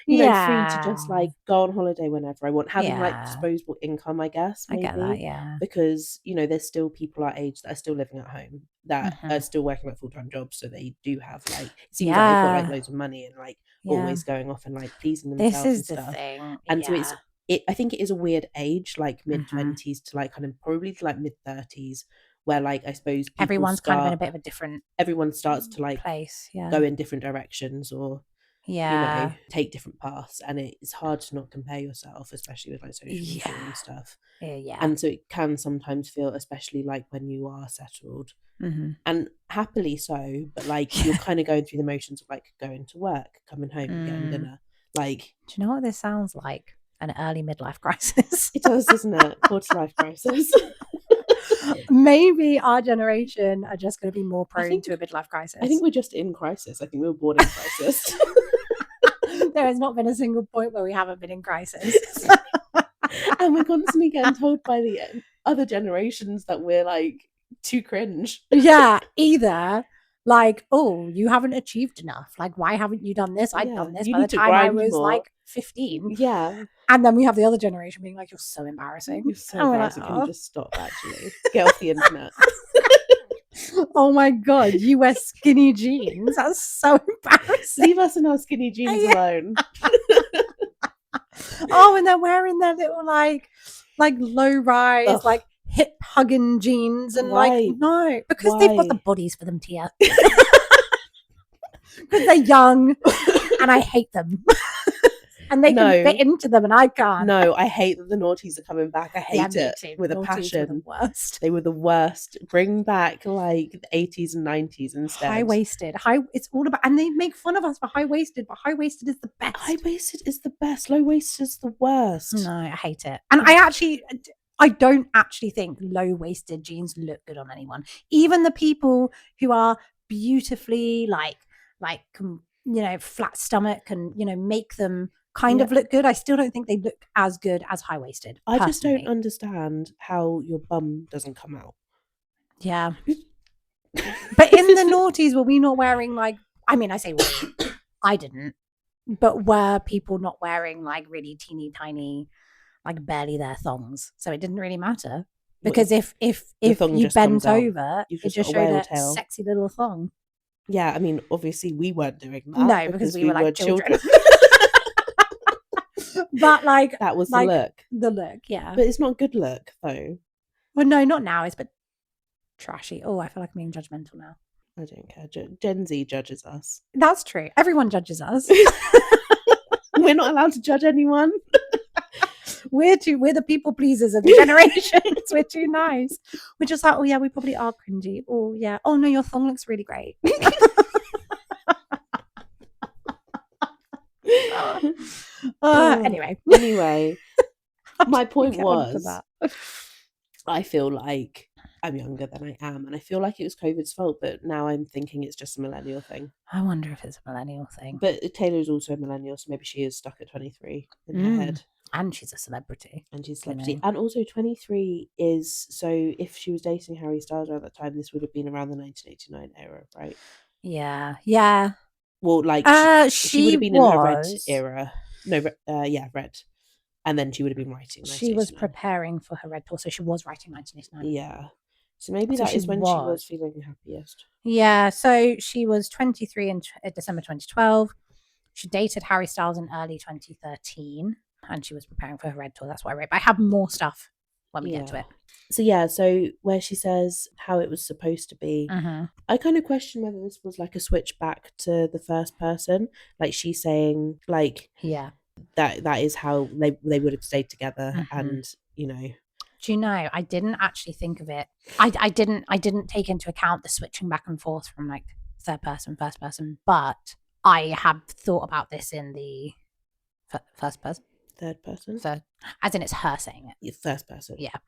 free to just like go on holiday whenever I want, having like disposable income, I guess, maybe. I get that, yeah. Because there's still people our age that are still living at home, that are still working like full-time jobs, so they do have like, it seems like they've got like loads of money and like always going off and like pleasing themselves and stuff. This is the thing, and so I think it is a weird age, like mid-20s to like kind of probably to like mid-30s, where like I suppose everyone's kind of in a bit of a different everyone starts to like place, go in different directions or take different paths, and it's hard to not compare yourself, especially with like social media and stuff. And so it can sometimes feel, especially like when you are settled and happily so, but like you're kind of going through the motions of like going to work, coming home, getting dinner. Like, do you know what this sounds like? An early midlife crisis. It does, doesn't it? Quarter life crisis. Maybe our generation are just going to be more prone to a midlife crisis. I think we're just in crisis. I think we were born in crisis. There has not been a single point where we haven't been in crisis. And we're constantly getting told by the other generations that we're like too cringe. Yeah, either like, oh, you haven't achieved enough. Like, why haven't you done this? I'd done this by the time I was like 15. Yeah. And then we have the other generation being like, you're so embarrassing. You're so embarrassing. Can you just stop, actually? Get off the internet. Oh my God, you wear skinny jeans. That's so embarrassing. Leave us in our skinny jeans alone. Oh, and they're wearing their little like low rise, like hip hugging jeans, and like, no, because they've got the bodies for them, Tia. Because they're young and I hate them. And they can fit into them and I can't. No, I hate that the noughties are coming back. I hate it with a passion. Were the worst. They were the worst. Bring back like the 80s and 90s instead. High-waisted. It's all about, and they make fun of us for high-waisted, but high-waisted is the best. High-waisted is the best. Low-waisted is the worst. No, I hate it. And I don't actually think low-waisted jeans look good on anyone. Even the people who are beautifully like flat stomach and make them kind of look good, I still don't think they look as good as high-waisted. I just don't understand how your bum doesn't come out. Yeah. But in the noughties, were we not wearing like, I mean, I say we, I didn't, but were people not wearing like really teeny tiny, like barely there thongs? So it didn't really matter, because if you bent over, it just showed a sexy little thong. Yeah, I mean, obviously we weren't doing that. No, because we were like children. But like, that was like, the look, yeah. But it's not a good look though. Well, no, not now. It's but trashy. Oh, I feel like I'm being judgmental now. I don't care. Gen Z judges us. That's true. Everyone judges us. We're not allowed to judge anyone. We're the people pleasers of the generations. We're too nice. We're just like, oh yeah, we probably are cringy. Oh yeah. Oh no, your thong looks really great. Anyway, my point was, I feel like I'm younger than I am, and I feel like it was COVID's fault, but now I'm thinking it's just a millennial thing. I wonder if it's a millennial thing. But Taylor's also a millennial, so maybe she is stuck at 23 in her head. And she's a celebrity. And also 23 is, so if she was dating Harry Styles around that time, this would have been around the 1989 era, right? Yeah. Well, like she would have been in her Red era. No, Red. And then she would have been writing. She was preparing for her Red tour, so she was writing 1989. Yeah. So maybe that is when she was feeling happiest. Yeah, so she was 23 in December 2012. She dated Harry Styles in early 2013, and she was preparing for her Red tour. That's what I wrote. But I have more stuff when we get to it. So where she says how it was supposed to be, I kind of question whether this was like a switch back to the first person. Like she's saying, like, that is how they would have stayed together, and Do you know, I didn't actually think of it. I didn't take into account the switching back and forth from like third person, first person, but I have thought about this in the first person. Third person? Third, as in it's her saying it. First person. Yeah.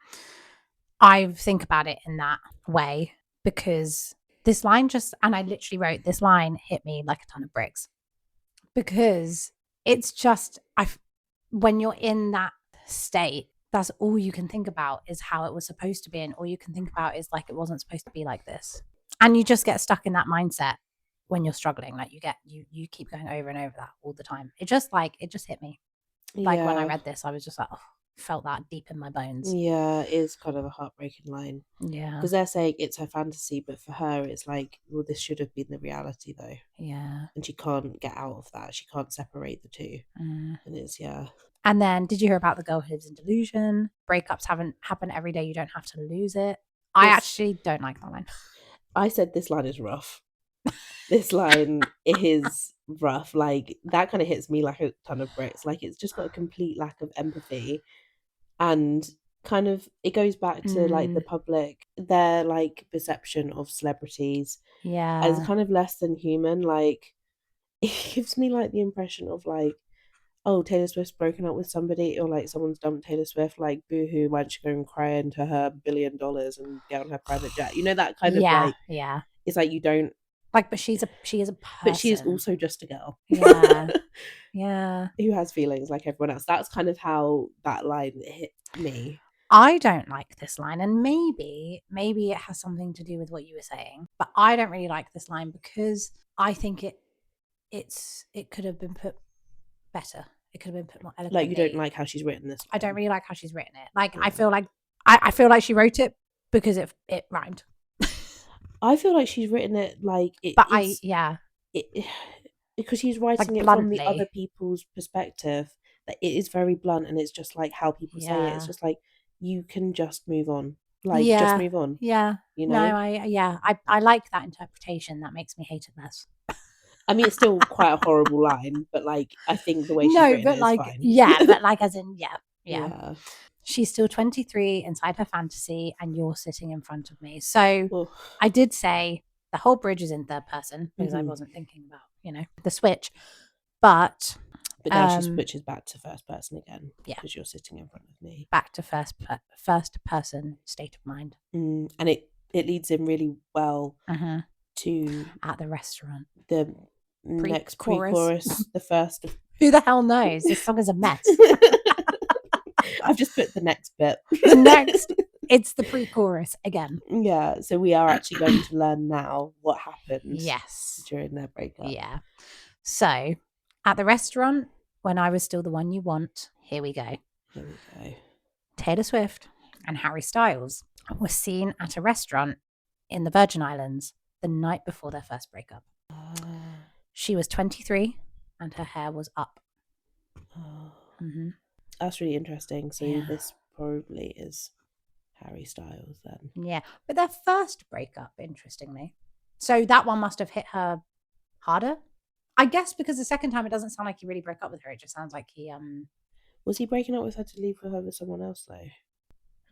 I think about it in that way because this line and I literally wrote, this line hit me like a ton of bricks. because it's just when you're in that state, that's all you can think about is how it was supposed to be, and all you can think about is like it wasn't supposed to be like this, and you just get stuck in that mindset when you're struggling. Like you keep going over and over that all the time. It just hit me. Like when I read this, I was just like, oh, felt that deep in my bones. Yeah, it is kind of a heartbreaking line. Yeah, because they're saying it's her fantasy, but for her it's like, well, this should have been the reality though. Yeah, and she can't get out of that. She can't separate the two. And it's And then, did you hear about the girl who lives in delusion? Breakups happen every day. You don't have to lose it. I actually don't like that line. I said this line is rough. This line is rough. Like, that kind of hits me like a ton of bricks. Like, it's just got a complete lack of empathy, and kind of it goes back to like the public, their like perception of celebrities as kind of less than human. Like, it gives me like the impression of like, oh, Taylor Swift's broken up with somebody, or like someone's dumped Taylor Swift, like boohoo, why don't she go and cry into her $1 billion and get on her private jet? You know, that kind of like, it's like you don't like, but she is a person. But she is also just a girl. Yeah. Who has feelings like everyone else. That's kind of how that line hit me. I don't like this line, and maybe it has something to do with what you were saying, but I don't really like this line because I think it could have been put better. It could have been put more eloquently. Like, you don't like how she's written this line. I don't really like how she's written it. Like, I feel like I feel like she wrote it because it rhymed. I feel like she's written it like it, but because she's writing it from the other people's perspective. That it is very blunt, and it's just like how people say it. It's just like, you can just move on. Like, just move on. Yeah. You know? No, I like that interpretation. That makes me hate it less. I mean, it's still quite a horrible line, but like, I think the way she's written it is fine. Yeah, but like, as in, yeah. She's still 23 inside her fantasy, and you're sitting in front of me. So I did say the whole bridge is in third person because I wasn't thinking about, the switch. But now she switches back to first person again. Yeah, because you're sitting in front of me. Back to first person state of mind. And it leads in really well to at the restaurant. The next pre-chorus, the first. Who the hell knows? This song is a mess. I've just put the next bit. The next, it's the pre-chorus again. Yeah, so we are actually going to learn now what happened. Yes, during their breakup. Yeah. So, at the restaurant, when I was still the one you want, here we go. Taylor Swift and Harry Styles were seen at a restaurant in the Virgin Islands the night before their first breakup. She was 23 and her hair was up. That's really interesting. So this probably is Harry Styles then. Yeah, but their first breakup, interestingly. So that one must have hit her harder. I guess because the second time it doesn't sound like he really broke up with her. It just sounds like he Was he breaking up with her to leave with her with someone else though? I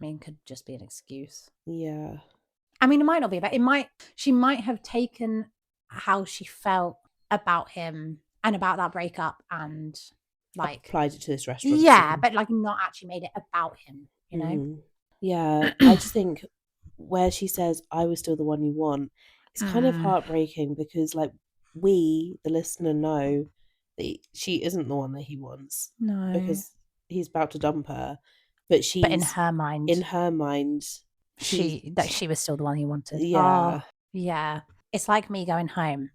mean, could just be an excuse. Yeah. I mean, it might not be, but she might have taken how she felt about him and about that breakup and like applied it to this restaurant. Yeah, but like not actually made it about him, you know? Yeah. I just think where she says, I was still the one you want, it's kind of heartbreaking because like we, the listener, know that she isn't the one that he wants. No. Because he's about to dump her. But in her mind, she was still the one he wanted. Yeah. Oh, yeah. It's like me going home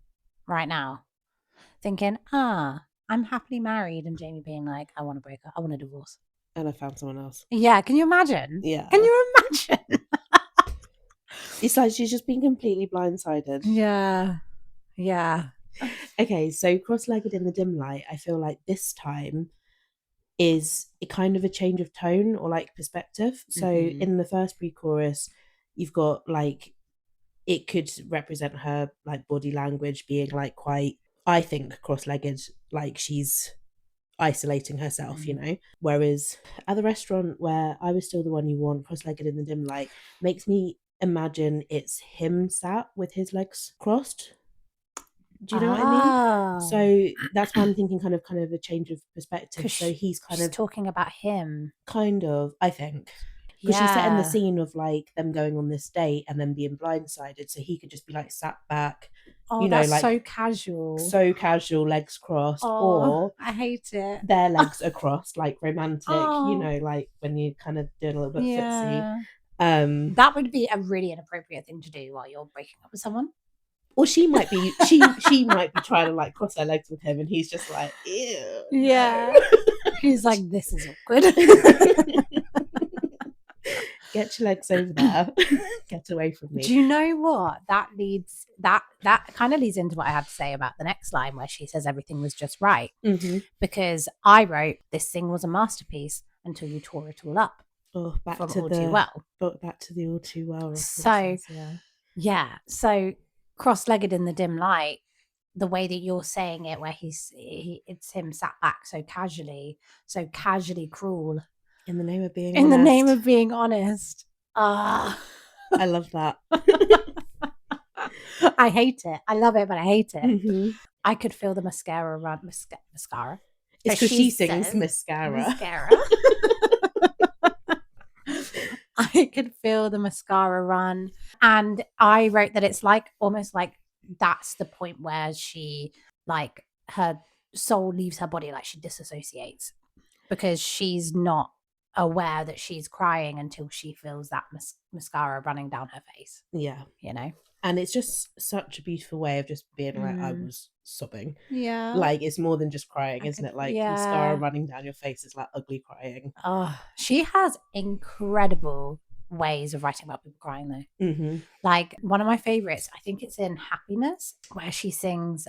right now thinking, I'm happily married, and Jamie being like, I want to break up. I want a divorce. And I found someone else. Yeah. Can you imagine? Yeah. Can you imagine? It's like she's just been completely blindsided. Yeah. Yeah. Okay, so cross-legged in the dim light, I feel like this time is a kind of a change of tone or like perspective. So in the first pre-chorus, you've got like, it could represent her like body language being like quite, I think, cross-legged, like she's isolating herself, you know. Whereas at the restaurant where I was still the one you want, cross-legged in the dim light, makes me imagine it's him sat with his legs crossed. Do you know what I mean? So that's why I'm thinking kind of a change of perspective. So he's kind of talking about him. Kind of, I think. because she's setting the scene of like them going on this date and then being blindsided, so he could just be like sat back, that's like so casual, legs crossed, or I hate it. their legs are crossed, like romantic, like when you're kind of doing a little bit footsie. That would be a really inappropriate thing to do while you're breaking up with someone. Or she might be she might be trying to like cross her legs with him, and he's just like, ew. Yeah. He's like, this is awkward. Get your legs over there. Get away from me. Do you know what? That kind of leads into what I have to say about the next line where she says everything was just right. Because I wrote, this thing was a masterpiece until you tore it all up. Back to the all too well. So so cross-legged in the dim light, the way that you're saying it, where it's him sat back so casually cruel. In the name of being honest. The name of being honest. I love that. I hate it. I love it, but I hate it. I could feel the mascara run. Mascara. It's because she sings mascara. I could feel the mascara run. And I wrote that it's like almost like that's the point where she, like, her soul leaves her body, like she disassociates, because she's not aware that she's crying until she feels that mascara running down her face. Yeah. You know? And it's just such a beautiful way of just being like, I was sobbing. Yeah. Like, it's more than just crying, isn't it? Like, mascara running down your face is like ugly crying. Oh, she has incredible ways of writing about people crying, though. Like, one of my favorites, I think it's in Happiness, where she sings,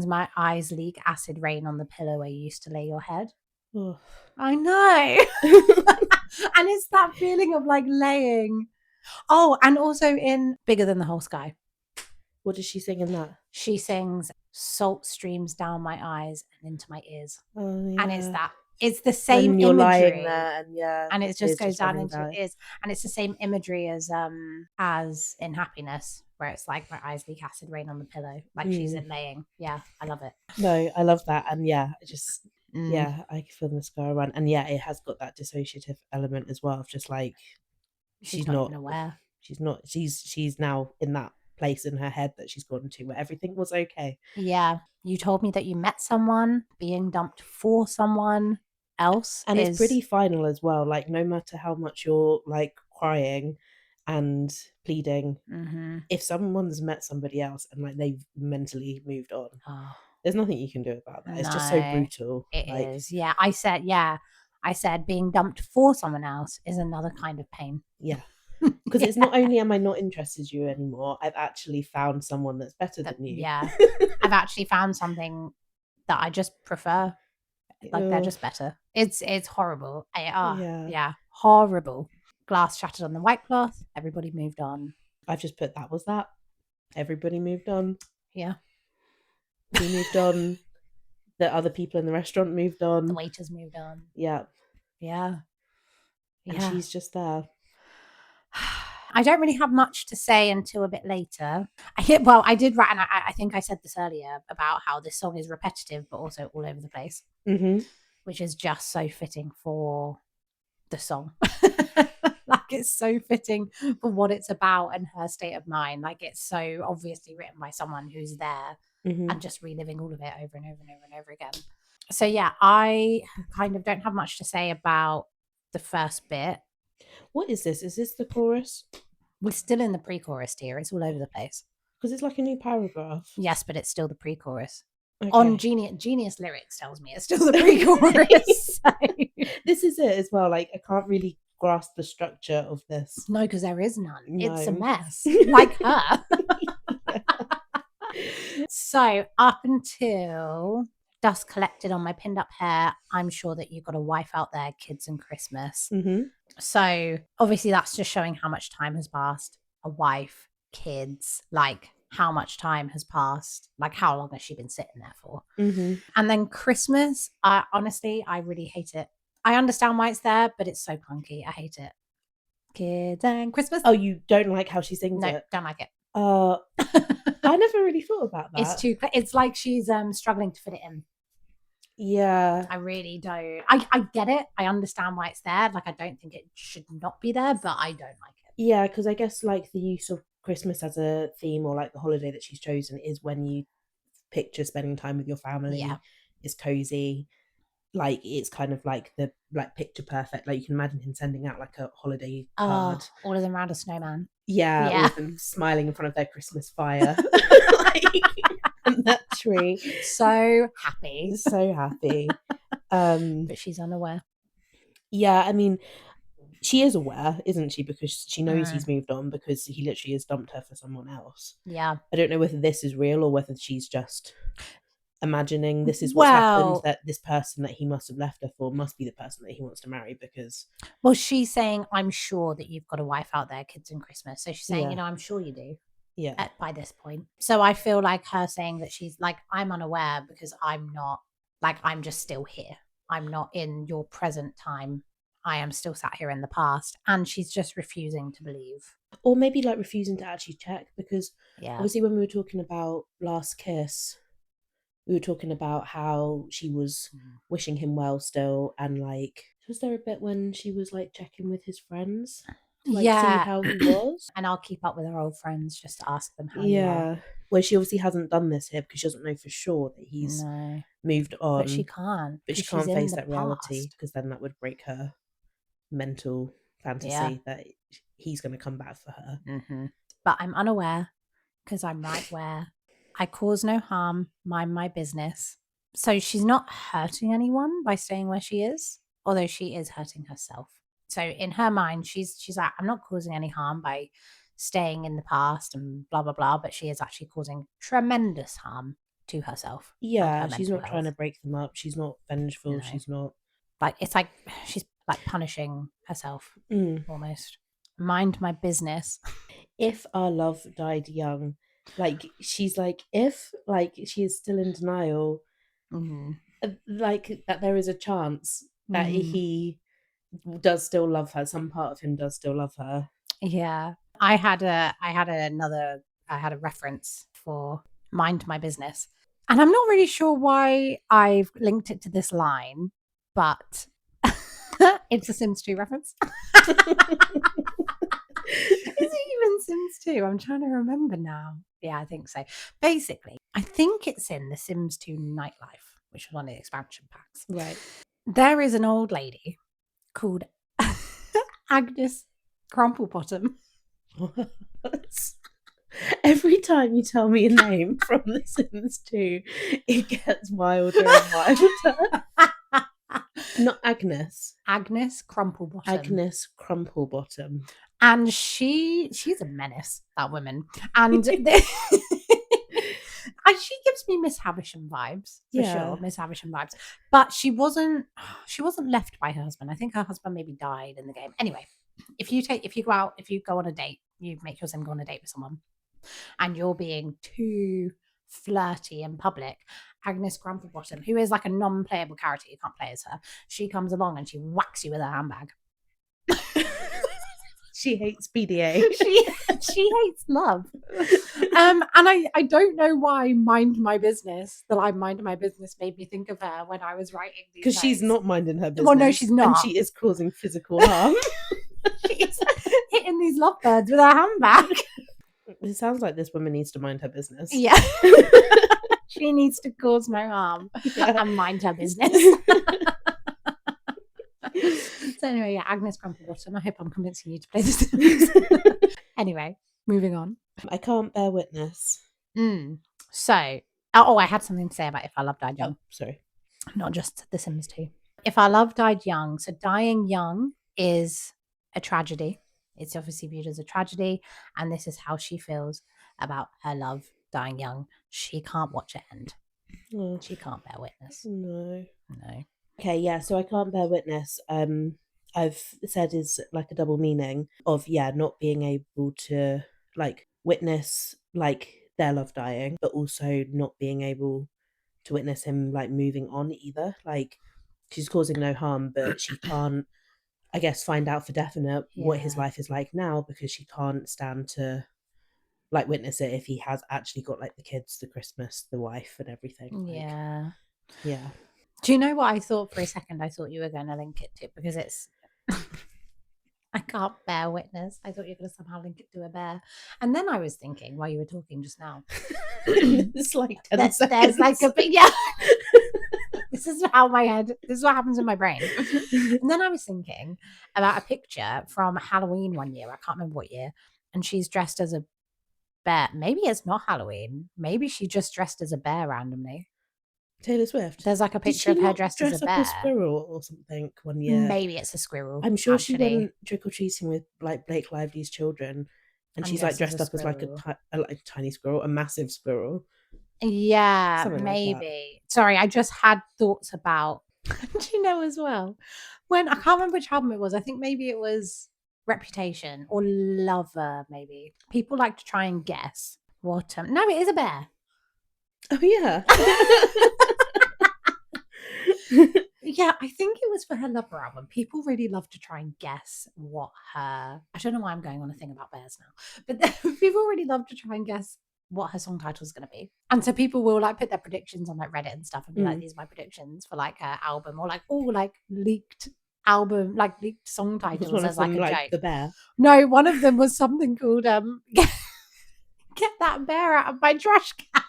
my eyes leak acid rain on the pillow where you used to lay your head. Oh. I know. And it's that feeling of like laying. Oh, and also in Bigger Than the Whole Sky. What does she sing in that? She sings, salt streams down my eyes and into my ears. Oh, yeah. And it's the same when you're imagery. Lying there and it just goes down into your ears. And it's the same imagery as in Happiness, where it's like my eyes leak acid rain on the pillow. Like she's laying. Yeah, I love it. No, I love that. And I can feel the mascara run. And it has got that dissociative element as well of just like she's not even aware. She's now in that place in her head that she's gone to where everything was okay. Yeah. You told me that you met someone being dumped for someone else. And it's pretty final as well. Like, no matter how much you're like crying and pleading, if someone's met somebody else and like they've mentally moved on, there's nothing you can do about that. It's just so brutal. It is. Yeah. I said being dumped for someone else is another kind of pain. Yeah. Because it's not only am I not interested in you anymore, I've actually found someone that's better than you. Yeah. I've actually found something that I just prefer. Like, they're just better. It's horrible. Yeah. Horrible. Glass shattered on the white cloth. Everybody moved on. I've just put that was that. Everybody moved on. Yeah. We moved on. The other people in the restaurant moved on. The waiters moved on. Yeah. Yeah. And she's just there. I don't really have much to say until a bit later. I did write, and I think I said this earlier about how this song is repetitive, but also all over the place, which is just so fitting for the song. Like, it's so fitting for what it's about and her state of mind. Like, it's so obviously written by someone who's there and just reliving all of it over and over and over and over again. So yeah, I kind of don't have much to say about the first bit. What is this? Is this the chorus? We're still in the pre-chorus tier. It's all over the place. Because it's like a new paragraph. Yes, but it's still the pre-chorus. Okay. On Genius Lyrics tells me it's still the pre-chorus. So. This is it as well. Like, I can't really grasp the structure of this. No, because there is none. No. It's a mess. Like her. So up until dust collected on my pinned up hair, I'm sure that you've got a wife out there, kids and Christmas. So obviously that's just showing how much time has passed. A wife, kids, like how much time has passed, like how long has she been sitting there for? And then Christmas, honestly, I really hate it. I understand why it's there, but it's so clunky. I hate it. Kids and Christmas. Oh, you don't like how she sings it? No, don't like it. I never really thought about that. It's like she's struggling to fit it in. Yeah. I really don't. I get it. I understand why it's there. Like, I don't think it should not be there, but I don't like it. Yeah, because I guess like the use of Christmas as a theme or like the holiday that she's chosen is when you picture spending time with your family. Yeah. It's cozy. Like it's kind of like the like picture perfect. Like you can imagine him sending out like a holiday card. Oh, all of them around a snowman. Yeah, all Yeah. of them smiling in front of their Christmas fire. Like, and that tree. So happy. So happy. But she's unaware. Yeah, I mean, she is aware, isn't she? Because she knows Mm. he's moved on because he literally has dumped her for someone else. Yeah. I don't know whether this is real or whether she's just imagining this is what's happened, that this person that he must have left her for must be the person that he wants to marry because... Well, she's saying, I'm sure that you've got a wife out there, kids and Christmas. So she's saying, Yeah. you know, I'm sure you do. Yeah. By this point. So I feel like her saying that she's like, I'm unaware because I'm not, like, I'm just still here. I'm not in your present time. I am still sat here in the past. And she's just refusing to believe. Or maybe like refusing to actually check because Yeah. obviously when we were talking about Last Kiss, we were talking about how she was wishing him well still, and like, was there a bit when she was like checking with his friends to like see how he was? And I'll keep up with her old friends just to ask them how Yeah. you are. Well, she obviously hasn't done this here because she doesn't know for sure that he's moved on. But she can't. But she she's can't in face the that reality past. because then that would break her mental fantasy that he's going to come back for her. But I'm unaware because I'm right where I cause no harm, mind my business. So she's not hurting anyone by staying where she is, although she is hurting herself. So in her mind, she's like, I'm not causing any harm by staying in the past and blah, blah, blah. But she is actually causing tremendous harm to herself. Yeah, she's not trying to break them up. She's not vengeful. No. She's not... Like, it's like she's like punishing herself almost. Mind my business. If our love died young, like she's like, if like she is still in denial, like that there is a chance that he does still love her. Some part of him does still love her. Yeah. I had a reference for mind my business. And I'm not really sure why I've linked it to this line, but it's a Sims 2 reference. Is it even Sims 2? I'm trying to remember now. Yeah, I think so. Basically, I think it's in the Sims 2 Nightlife, which was one of the expansion packs. Right. There is an old lady called Agnes Crumplebottom. Every time you tell me a name from The Sims 2, it gets wilder and wilder. Not Agnes. Agnes Crumplebottom. Agnes Crumplebottom. And she's a menace, that woman. And she gives me Miss Havisham vibes, for sure, Miss Havisham vibes. But she wasn't left by her husband. I think her husband maybe died in the game. Anyway, if you go on a date, you make your sim go on a date with someone, and you're being too flirty in public, Agnes Crumplebottom, who is like a non-playable character, you can't play as her, she comes along and she whacks you with her handbag. She hates PDA. she hates love. And I don't know why mind my business made me think of her when I was writing these because she's not minding her business. Well, no, she's not. And she is causing physical harm. She's hitting these lovebirds with her handbag. It sounds like this woman needs to mind her business. Yeah. She needs to cause no harm and mind her business. So anyway, yeah, Agnes Crumplebottom. I hope I'm convincing you to play this. Anyway, moving on. I can't bear witness. So, I had something to say about If Our Love Died Young. Oh, sorry. Not just The Sims 2. If Our Love Died Young. So dying young is a tragedy. It's obviously viewed as a tragedy. And this is how she feels about her love dying young. She can't watch it end. Oh. She can't bear witness. No. Okay, yeah, so I can't bear witness. I've said is like a double meaning of, not being able to like witness like their love dying, but also not being able to witness him like moving on either. Like she's causing no harm, but she can't, I guess, find out for definite what his life is like now because she can't stand to like witness it if he has actually got like the kids, the Christmas, the wife and everything. Yeah. Yeah. Do you know what I thought for a second? I thought you were going to link it to, because it's I can't bear witness. I thought you were going to somehow link it to a bear. And then I was thinking, while you were talking just now, it's like 10 seconds. There's like a big, yeah. This is what happens in my brain. And then I was thinking about a picture from Halloween one year. I can't remember what year. And she's dressed as a bear. Maybe it's not Halloween. Maybe she just dressed as a bear randomly. Taylor Swift. There's like a picture of her dressed as a bear. Dress up a squirrel or something one year. Maybe it's a squirrel. I'm sure she went trick-or-treating with like Blake Lively's children, and she's like dressed up as like a tiny squirrel, a massive squirrel. Yeah, something maybe. Like sorry, I just had thoughts about. Do you know as well? When I can't remember which album it was. I think maybe it was Reputation or Lover. Maybe people like to try and guess what. No, it is a bear. Oh yeah. Yeah, I think it was for her Lover album. People really love to try and guess what her. I don't know why I'm going on a thing about bears now, but people really love to try and guess what her song title is going to be. And so people will like put their predictions on like Reddit and stuff and be like, these are my predictions for like her album, or like, oh, like leaked album, like leaked song titles as like a joke. The bear. No, one of them was something called Get That Bear Out of My Trash Can.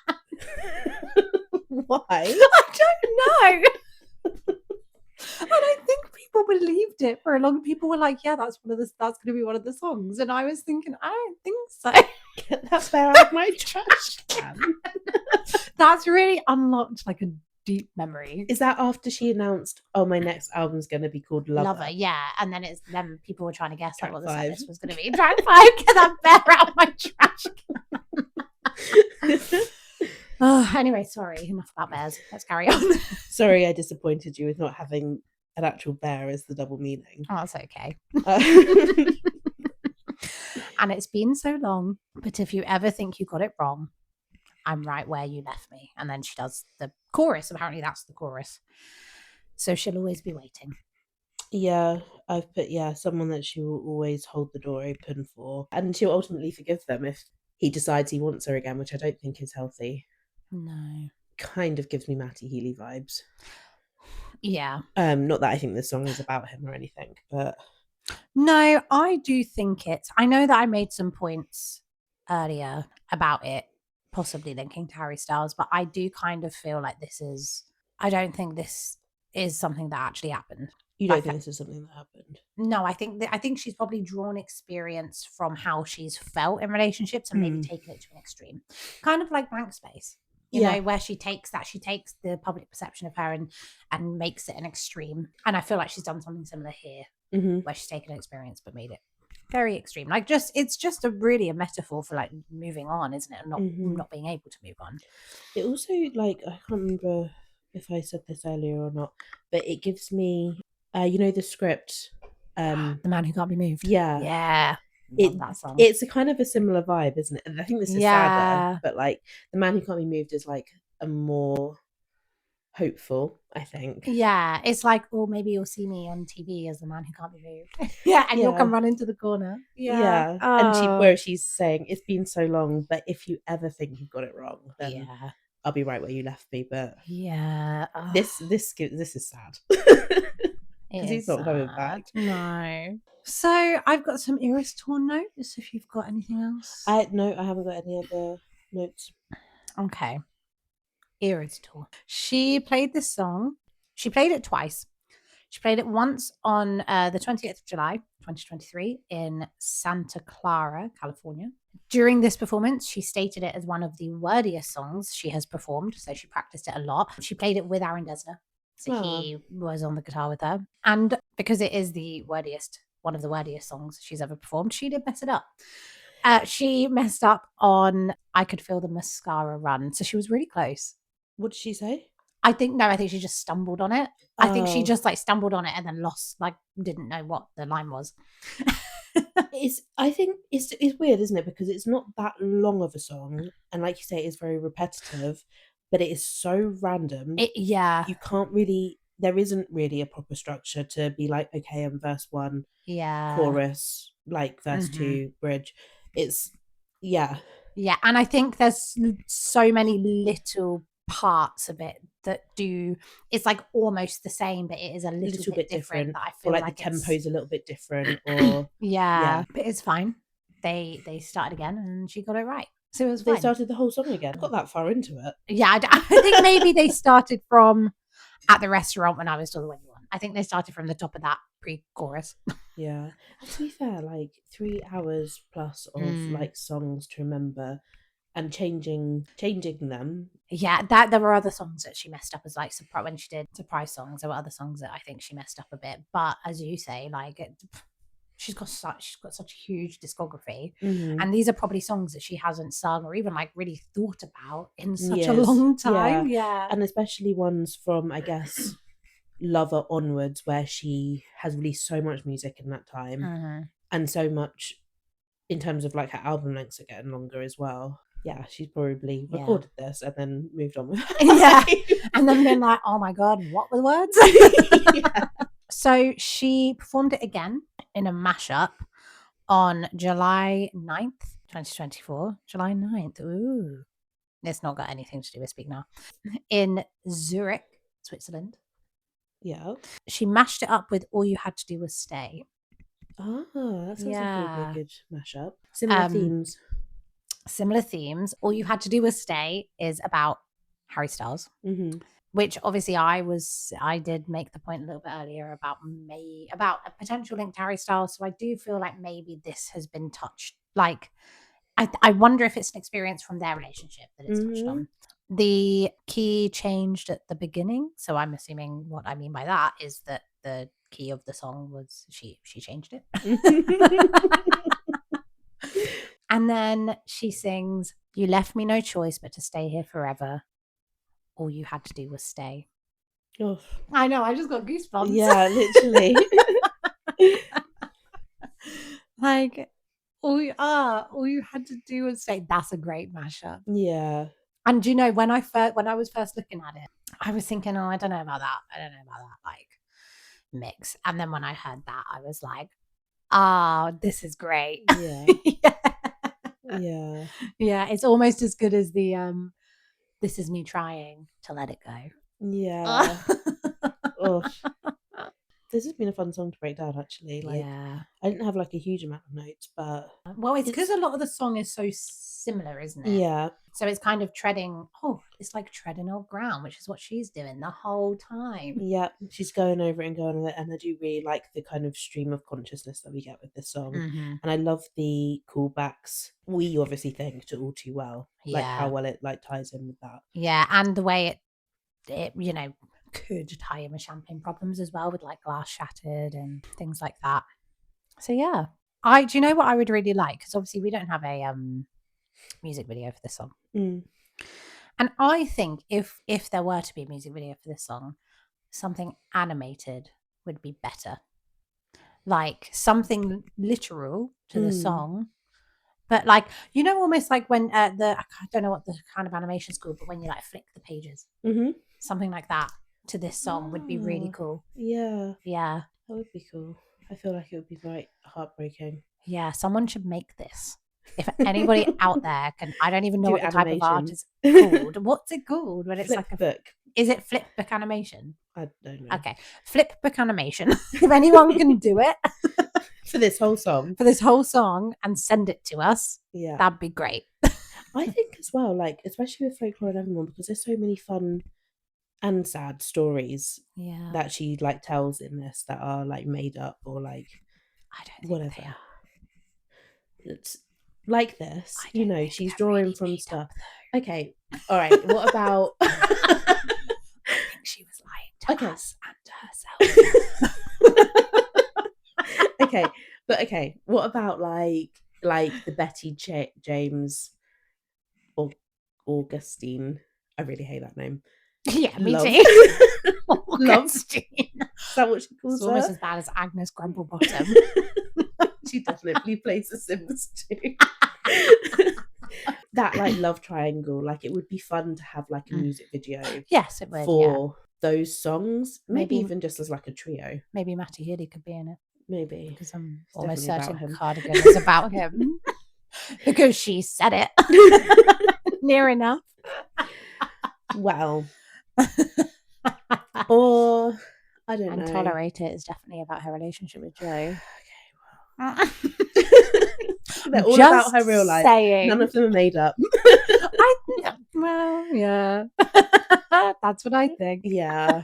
Why? I don't know. And I think people believed it for a long. People were like, "Yeah, that's going to be one of the songs." And I was thinking, I don't think so. Get that bear out of my trash can. That's really unlocked like a deep memory. Is that after she announced, "Oh, my next album's going to be called Lover"? Yeah, and then people were trying to guess like what the set list was going to be. Track 5, Get That Bear Out of My Trash Can. Oh, anyway, sorry, enough about bears. Let's carry on. Sorry, I disappointed you with not having an actual bear as the double meaning. Oh, that's okay. And it's been so long, but if you ever think you got it wrong, I'm right where you left me. And then she does the chorus. Apparently that's the chorus. So she'll always be waiting. Yeah, I've put, someone that she will always hold the door open for. And she'll ultimately forgive them if he decides he wants her again, which I don't think is healthy. No. Kind of gives me Matty Healy vibes. Yeah. Not that I think this song is about him or anything, but... No, I do think I know that I made some points earlier about it possibly linking to Harry Styles, but I do kind of feel like I don't think this is something that actually happened. You don't think this is something that happened? No, I think she's probably drawn experience from how she's felt in relationships and maybe taken it to an extreme. Kind of like Blank Space. You know, where she takes the public perception of her and makes it an extreme. And I feel like she's done something similar here, where she's taken an experience but made it very extreme. Like it's just a metaphor for like moving on, isn't it? And not being able to move on. It also, like, I can't remember if I said this earlier or not, but it gives me, the script. The Man Who Can't Be Moved. Yeah. Yeah. That song. It's a kind of a similar vibe, isn't it? And I think this is sadder, but like The Man Who Can't Be Moved is like a more hopeful, I think. Yeah, it's like, oh, maybe you'll see me on TV as the man who can't be moved. And you'll come run into the corner. Yeah. And where she's saying, it's been so long, but if you ever think you've got it wrong, then I'll be right where you left me. But this is sad. Because he's not coming back. No. So I've got some Iris Tour notes if you've got anything else. No, I haven't got any other notes. Okay. Iris Tour. She played this song. She played it twice. She played it once on the 20th of July, 2023 in Santa Clara, California. During this performance, she stated it as one of the wordiest songs she has performed, so she practiced it a lot. She played it with Aaron Dessner. So he was on the guitar with her. And because it is one of the wordiest songs she's ever performed, she did mess it up. She messed up on I Could Feel the Mascara Run. So she was really close. What did she say? I think she just stumbled on it. I think she just like stumbled on it and then lost, like didn't know what the line was. I think it's weird, isn't it? Because it's not that long of a song. And like you say, it's very repetitive. But it is so random. You can't really, there isn't really a proper structure to be like, okay, I'm verse 1, chorus, like verse 2, bridge. It's, Yeah, and I think there's so many little parts of it that do, it's like almost the same, but it is a little bit different. That I feel or like the tempo's a little bit different, or yeah, but it's fine. They started again and she got it right. So it was they fine. started the whole song again. I got that far into it. Yeah, I think maybe they started from at the restaurant when I was still the one you want. I think they started from the top of that pre-chorus. Yeah. And to be fair, like 3 hours plus of like songs to remember and changing them. Yeah, that there were other songs that she messed up as like surprise when she did surprise songs. There were other songs that I think she messed up a bit. But as you say, like she's got such a huge discography, and these are probably songs that she hasn't sung or even like really thought about in such a long time. Yeah. And especially ones from, I guess, Lover onwards, where she has released so much music in that time, and so much in terms of like her album lengths are getting longer as well. Yeah, she's probably recorded this and then moved on with her life. And then been like, oh my god, what were the words? So she performed it again in a mashup on July 9th, 2024. July 9th. Ooh. It's not got anything to do with Speak Now. In Zurich, Switzerland. Yeah. She mashed it up with All You Had to Do Was Stay. Oh, that sounds like it would be a good mashup. Similar themes. Similar themes. All You Had to Do Was Stay is about Harry Styles. Which obviously I did make the point a little bit earlier about a potential link to Harry Styles. So I do feel like maybe this has been touched. Like, I wonder if it's an experience from their relationship that it's touched on. The key changed at the beginning. So I'm assuming what I mean by that is that the key of the song was she changed it. And then she sings, "You left me no choice but to stay here forever. All you had to do was stay." Oh. I know, I just got goosebumps. Yeah, literally. Like, all you had to do was stay. That's a great mashup. Yeah. And you know, when I was first looking at it, I was thinking, I don't know about that. Like mix. And then when I heard that, I was like, this is great. Yeah. Yeah. Yeah. It's almost as good as the "This Is Me Trying to Let It Go." Yeah. Oh. This has been a fun song to break down, actually. Like, I didn't have like a huge amount of notes, but it's because a lot of the song is so similar, isn't it? Yeah. So it's kind of it's like treading old ground, which is what she's doing the whole time. Yeah, she's going over it and going over it, and I do really like the kind of stream of consciousness that we get with this song. And I love the callbacks. We obviously think to All Too Well, like how well it like ties in with that. Yeah, and the way it you know could tie in with Champagne Problems as well, with like Glass Shattered and things like that. So yeah, do you know what I would really like? Because obviously we don't have a music video for this song. And I think if there were to be a music video for this song, something animated would be better. Like something literal to the song, but like, you know, almost like when I don't know what the kind of animation is called, but when you like flick the pages, something like that to this song would be really cool. Yeah, that would be cool. I feel like it would be quite heartbreaking. Yeah, someone should make this. If anybody out there can, I don't even know what the type of art is called. What's it called? When it's flip like a book. Is it flip book animation? I don't know. Okay, flip book animation. If anyone can do it for this whole song, and send it to us, that'd be great. I think as well, like especially with Folklore and Evermore, because there's so many fun and sad stories that she like tells in this that are like made up or like I don't think whatever. They are. It's like this, you know, she's drawing really from stuff. Okay, all right. What about? I think she was lying to us and to herself. Okay. What about like the Betty James or Augustine? I really hate that name. Yeah, me too. Augustine. Is that what she calls it's her? Almost as bad as Agnes Grumblebottom. She definitely plays The Sims too. That like love triangle, like it would be fun to have like a music video. Yes, it would. For those songs, maybe even just as like a trio. Maybe Matty Healy could be in it. Maybe because I'm almost certain Cardigan is about him because she said it. Near enough. Well, Or I don't And know. Tolerate It is definitely about her relationship with Joe. Okay, they're all about her real life. Saying. None of them are made up. Well, yeah. That's what I think. Yeah.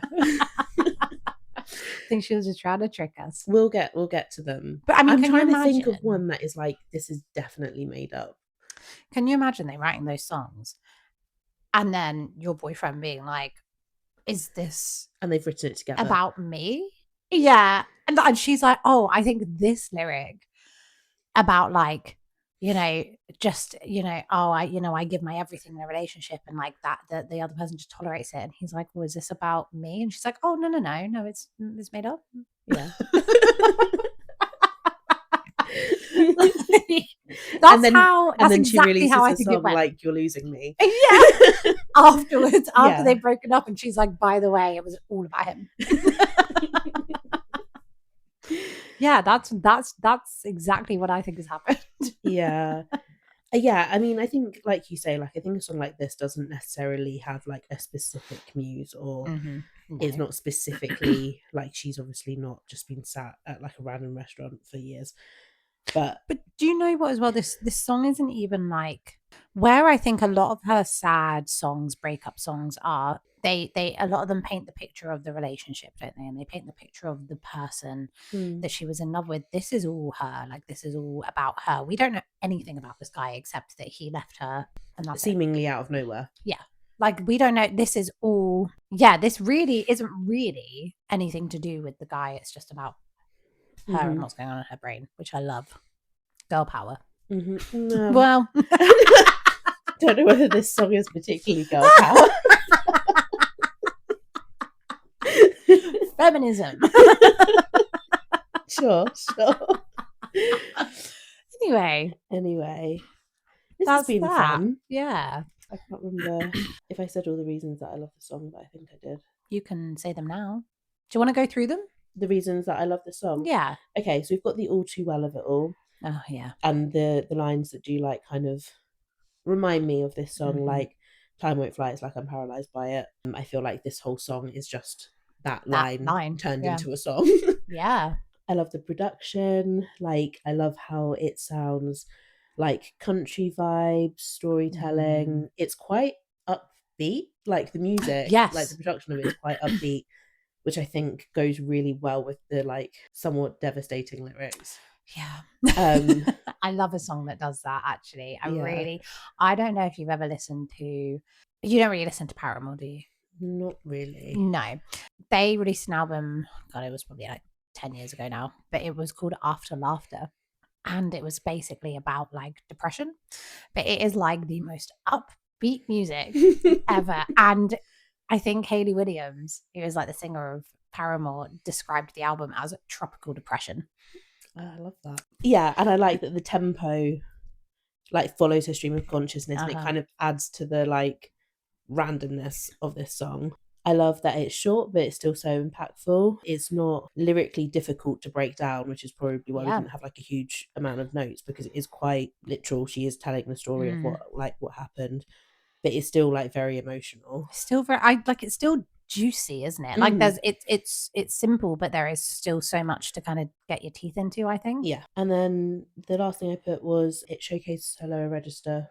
I think she was just trying to trick us. We'll get to them. But I mean, I'm can trying you to think of imagine? one that is like, this is definitely made up. Can you imagine they writing those songs and then your boyfriend being like, is this And they've written it together about me? Yeah. And she's like, oh, I think this lyric about like, you know, just, you know, oh, I give my everything in a relationship and like that the other person just tolerates it. And he's like, well, is this about me? And she's like, oh, no, it's made up. Yeah. That's then, how. That's and then exactly she how I releases a think it song went. like "You're Losing Me." Yeah. Afterwards, after Yeah. they've broken up, and she's like, "By the way, it was all about him." Yeah, that's exactly what I think has happened. Yeah. Yeah, I mean, I think, like you say, like I think a song like this doesn't necessarily have like a specific muse, or is not specifically like, she's obviously not just been sat at like a random restaurant for years. But do you know what as well? This song isn't even like where I think a lot of her sad songs, breakup songs are. They a lot of them paint the picture of the relationship, don't they? And they paint the picture of the person that she was in love with. This is all her. Like, this is all about her. We don't know anything about this guy except that he left her, and that's seemingly out of nowhere. Yeah. Like, we don't know. This is all. Yeah, this really isn't really anything to do with the guy. It's just about her and what's going on in her brain, which I love. Girl power. Well, don't know whether this song is particularly girl power. Feminism. Sure. Anyway, this has been fun. Yeah. I can't remember if I said all the reasons that I love the song, but I think I did. You can say them now. Do you want to go through them? The reasons that I love the song? Yeah. Okay, so we've got the all too well of it all. Oh, yeah. And the lines that do like kind of remind me of this song, like time won't fly, it's like I'm paralyzed by it. I feel like this whole song is just that line turned into a song. Yeah. I love the production. Like, I love how it sounds like country vibes, storytelling. It's quite upbeat. Like, the music, like the production of it is quite upbeat, which I think goes really well with the like somewhat devastating lyrics. Yeah. I love a song that does that, actually. I don't know if you've ever listened to, you don't really listen to Paramore, do you? Not really. No. They released an album, God, it was probably like 10 years ago now, but it was called After Laughter. And it was basically about like depression, but it is like the most upbeat music ever. And I think Hayley Williams, who is like the singer of Paramore, described the album as tropical depression. I love that. Yeah, and I like that the tempo like follows her stream of consciousness, and it kind of adds to the like randomness of this song. I love that it's short, but it's still so impactful. It's not lyrically difficult to break down, which is probably why we didn't have like a huge amount of notes, because it is quite literal. She is telling the story of what happened, but it's still like very emotional. Still very, it's still juicy, isn't it? Like, there's it's simple, but there is still so much to kind of get your teeth into, I think. Yeah. And then the last thing I put was it showcases her lower register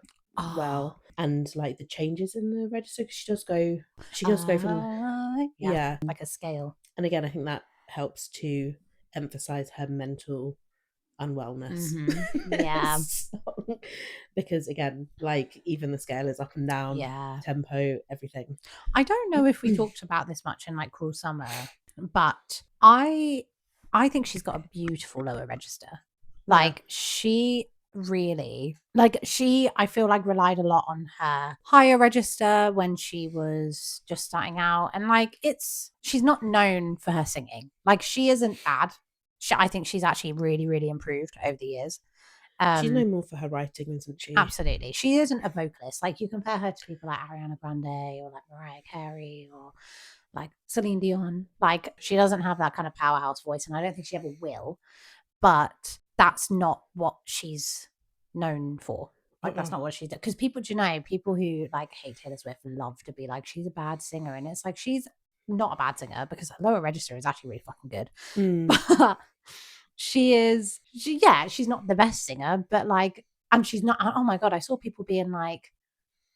well, and like the changes in the register, because she does go from like a scale. And again, I think that helps to emphasize her mental unwellness. Yeah. Because again, like, even the scale is up and down, tempo, everything. I don't know if we talked about this much in like Cruel Summer, but I think she's got a beautiful lower register. Like, she really, like, I feel like relied a lot on her higher register when she was just starting out, and like, she's not known for her singing. Like, she isn't bad. I think she's actually really, really improved over the years. She's known more for her writing, isn't she? Absolutely. She isn't a vocalist. Like, you compare her to people like Ariana Grande or like Mariah Carey or like Celine Dion. Like, she doesn't have that kind of powerhouse voice, and I don't think she ever will. But that's not what she's known for. Like, that's not what she did. Because people who like hate Taylor Swift love to be like, she's a bad singer. And it's like, she's not a bad singer because her Lower Register is actually really fucking good. But she's not the best singer, but like, and she's not, oh my God, I saw people being like,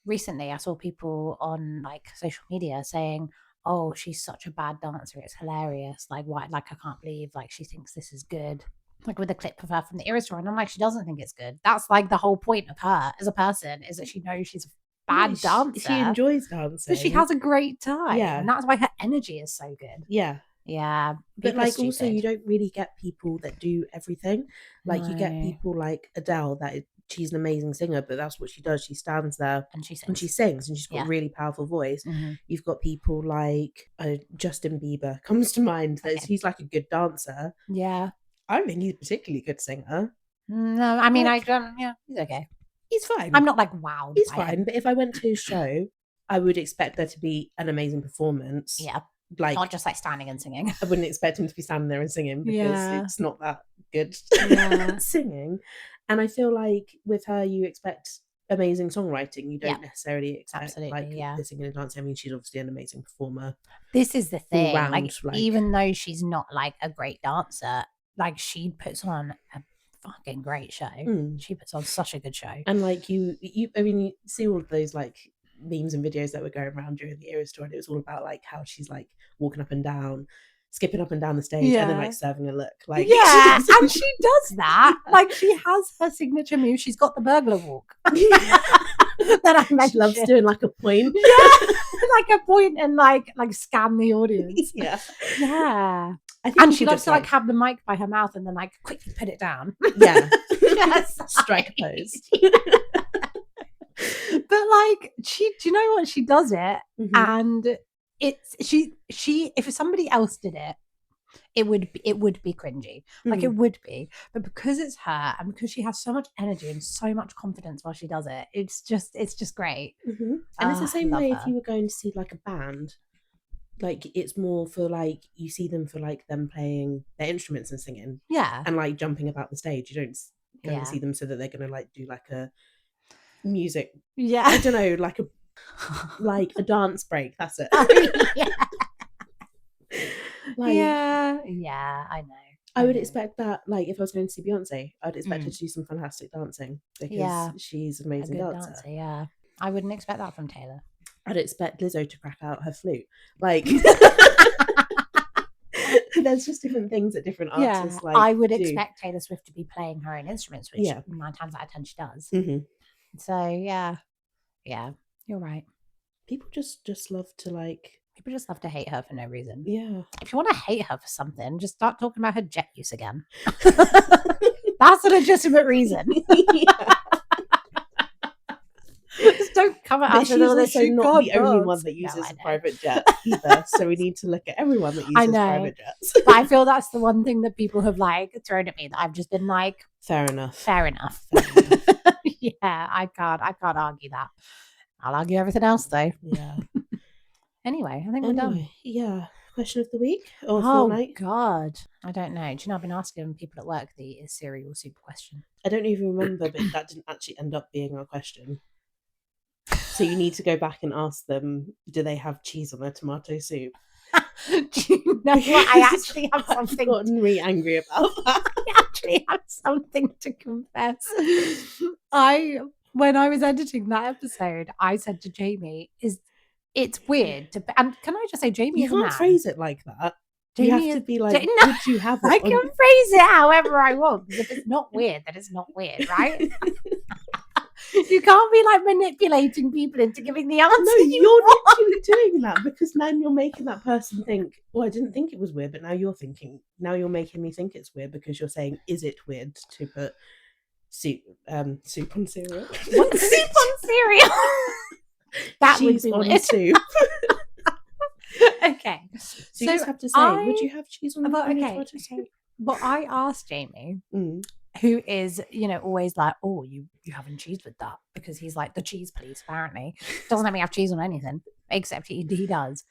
recently I saw people on like social media saying, oh, she's such a bad dancer, it's hilarious, like why, like I can't believe like she thinks this is good, like with a clip of her from the Eras tour, and I'm like, she doesn't think it's good. That's like the whole point of her as a person, is that she knows she's a bad dancer. She enjoys dancing, so she has a great time, and that's why her energy is so good. But like, also, you don't really get people that do everything. Like, you get people like Adele, she's an amazing singer, but that's what she does. She stands there and she sings, and she's got a really powerful voice. You've got people like Justin Bieber comes to mind. He's like a good dancer. I don't think he's a particularly good singer. No, I mean, like, he's okay. He's fine. I'm not like wowed. He's fine, but if I went to his show, I would expect there to be an amazing performance. Like, not just like standing and singing. I wouldn't expect him to be standing there and singing, because it's not that good singing. And I feel like with her, you expect amazing songwriting. You don't necessarily expect the singing and dancing. I mean, she's obviously an amazing performer. This is the thing. Like, even though she's not like a great dancer, like, she puts on a fucking great show. She puts on such a good show. And like, you I mean, you see all of those like memes and videos that were going around during the Eras tour, and it was all about like how she's like walking up and down, skipping up and down the stage, and then like serving a look. Like, and she does that. Like, she has her signature move. She's got the burglar walk. That I mentioned. She loves doing like a point. Like a point, and like scan the audience. And she loves to like have the mic by her mouth and then like quickly put it down. Strike a pose. But like, do you know what, she does it, and it's she if somebody else did it, it would be cringy. Like, it would be, but because it's her, and because she has so much energy and so much confidence while she does it, it's just great. And it's the same way if you were going to see like a band. Like, it's more for like, you see them for like them playing their instruments and singing, and like jumping about the stage. You don't go and see them so that they're gonna like do like a music, I don't know, like a dance break. That's it. I know. I would expect that, like, if I was going to see Beyonce, I'd expect her to do some fantastic dancing, because she's an amazing dancer. I wouldn't expect that from Taylor. I'd expect Lizzo to crack out her flute. Like, there's just different things that different artists like. I would expect Taylor Swift to be playing her own instruments, which 9 times out of 10 she does. So yeah, you're right. People just love to like. People just love to hate her for no reason. If you want to hate her for something, just start talking about her jet use again. That's a legitimate reason. Just don't come at us with all this. She's not the only one that uses a private jet either. So we need to look at everyone that uses private jets. But I feel that's the one thing that people have like thrown at me, that I've just been like, fair enough. I can't argue that. I'll argue everything else though. Anyway, I think we're done. Question of the week or fortnight? God, I don't know. Do you know, I've been asking people at work the is cereal soup question. I don't even remember, but that didn't actually end up being our question. So you need to go back and ask them, do they have cheese on their tomato soup? Do you know what? I actually have something. I've gotten really angry about that. I actually have something to confess. When I was editing that episode, I said to Jamie, it's weird to, and can I just say, Jamie is a man. You can't phrase it like that. Jamie you have to be like, would you have it? I can phrase it however I want. If it's not weird, then it's not weird, right? You can't be like manipulating people into giving the answer. No, you're literally doing that, because now you're making that person think, well, I didn't think it was weird, but now you're making me think it's weird, because you're saying, is it weird to put soup on cereal? What? Soup on cereal? That cheese would be on weird. soup. Okay. So you just have to say, would you have cheese on tomato soup? But I asked Jamie, who is, always like, oh, you having cheese with that? Because he's like the cheese police, apparently. Doesn't let me have cheese on anything, except he does.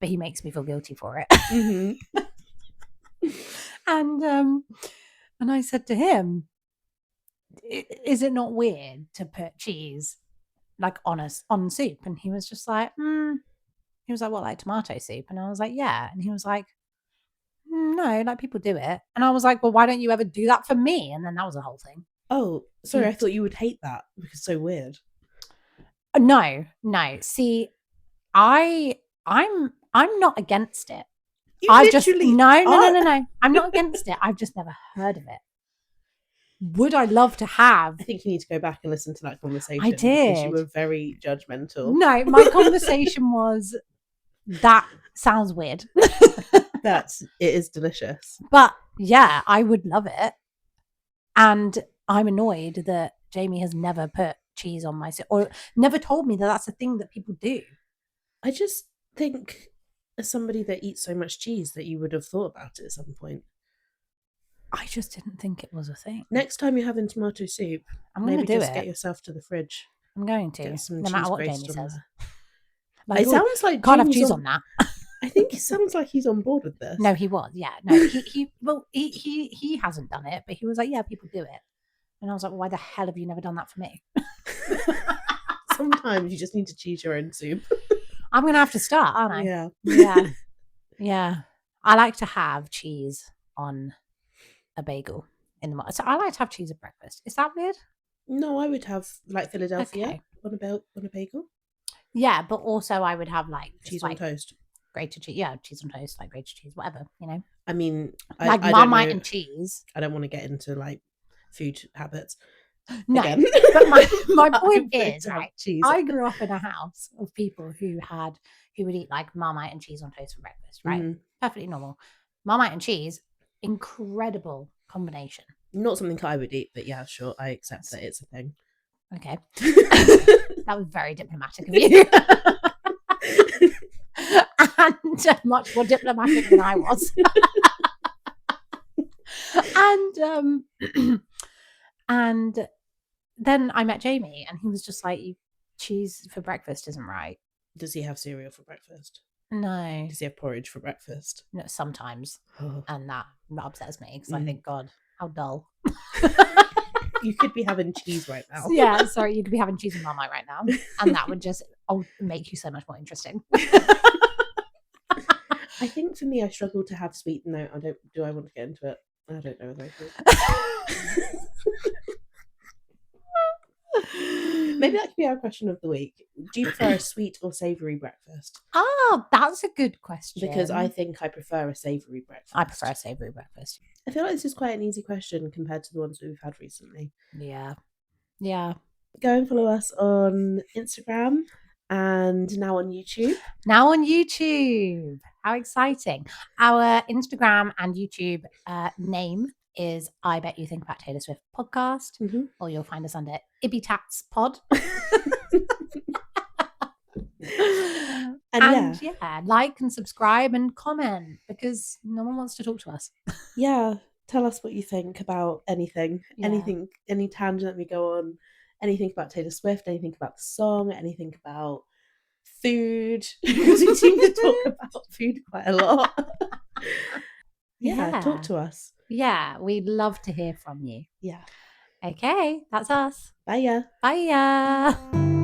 But he makes me feel guilty for it. And I said to him, is it not weird to put cheese like on soup? And he was just like, he was like, what, like tomato soup? And I was like, yeah. And he was like, no, like people do it. And I was like, well, why don't you ever do that for me? And then that was a whole thing. Oh, sorry, I thought you would hate that because it's so weird. No. See, I'm not against it. I'm not against it. I've just never heard of it. Would I love to have? I think you need to go back and listen to that conversation. I did. Because you were very judgmental. No, my conversation was, that sounds weird. It is delicious. But yeah, I would love it. And I'm annoyed that Jamie has never put cheese on my soup or never told me that that's a thing that people do. I just think as somebody that eats so much cheese that you would have thought about it at some point. I just didn't think it was a thing. Next time you're having tomato soup, I'm going to do it. Get yourself to the fridge. I'm going to, no matter what Jamie says. Like, it sounds like can't have cheese on that. I think it sounds like he's on board with this. No, he was. Yeah, no, he hasn't done it, but he was like, yeah, people do it. And I was like, well, why the hell have you never done that for me? Sometimes you just need to choose your own soup. I'm going to have to start, aren't I? Yeah. Yeah. I like to have cheese on a bagel in the morning. So I like to have cheese at breakfast. Is that weird? No, I would have like Philadelphia on a bagel. Yeah, but also I would have like cheese on toast. Grated cheese. Yeah, cheese on toast, like grated cheese, whatever, you know. I mean, like Marmite and cheese. I don't want to get into like food habits. No, but my point is, right, I grew up in a house of people who would eat like Marmite and cheese on toast for breakfast, right? Mm-hmm. Perfectly normal. Marmite and cheese, incredible combination. Not something I would eat, but yeah, sure, I accept that it's a thing. Okay. That was very diplomatic of you. And much more diplomatic than I was. And then I met Jamie and he was just like, cheese for breakfast isn't right. Does he have cereal for breakfast? No. Does he have porridge for breakfast? No, sometimes. And that upsets me because I think, God, how dull. You could be having cheese right now. Yeah, sorry, you could be having cheese and Marmite right now. And that would just make you so much more interesting. I think for me, I struggle to have sweet. No, I don't. Do I want to get into it? I don't know if I do. Maybe that could be our question of the week. Do you prefer a sweet or savoury breakfast? Oh, that's a good question. Because I think I prefer a savoury breakfast. I prefer a savoury breakfast. I feel like this is quite an easy question compared to the ones that we've had recently. Yeah. Go and follow us on Instagram and now on YouTube. How exciting. Our Instagram and YouTube name is I Bet You Think About Taylor Swift podcast, or you'll find us under Ibitats Pod. and yeah, like and subscribe and comment because no one wants to talk to us. Yeah, tell us what you think about anything, any tangent that we go on, anything about Taylor Swift, anything about the song, anything about food, because we seem to talk about food quite a lot. Yeah, talk to us. Yeah, we'd love to hear from you. Yeah. Okay, that's us. Bye. Bye.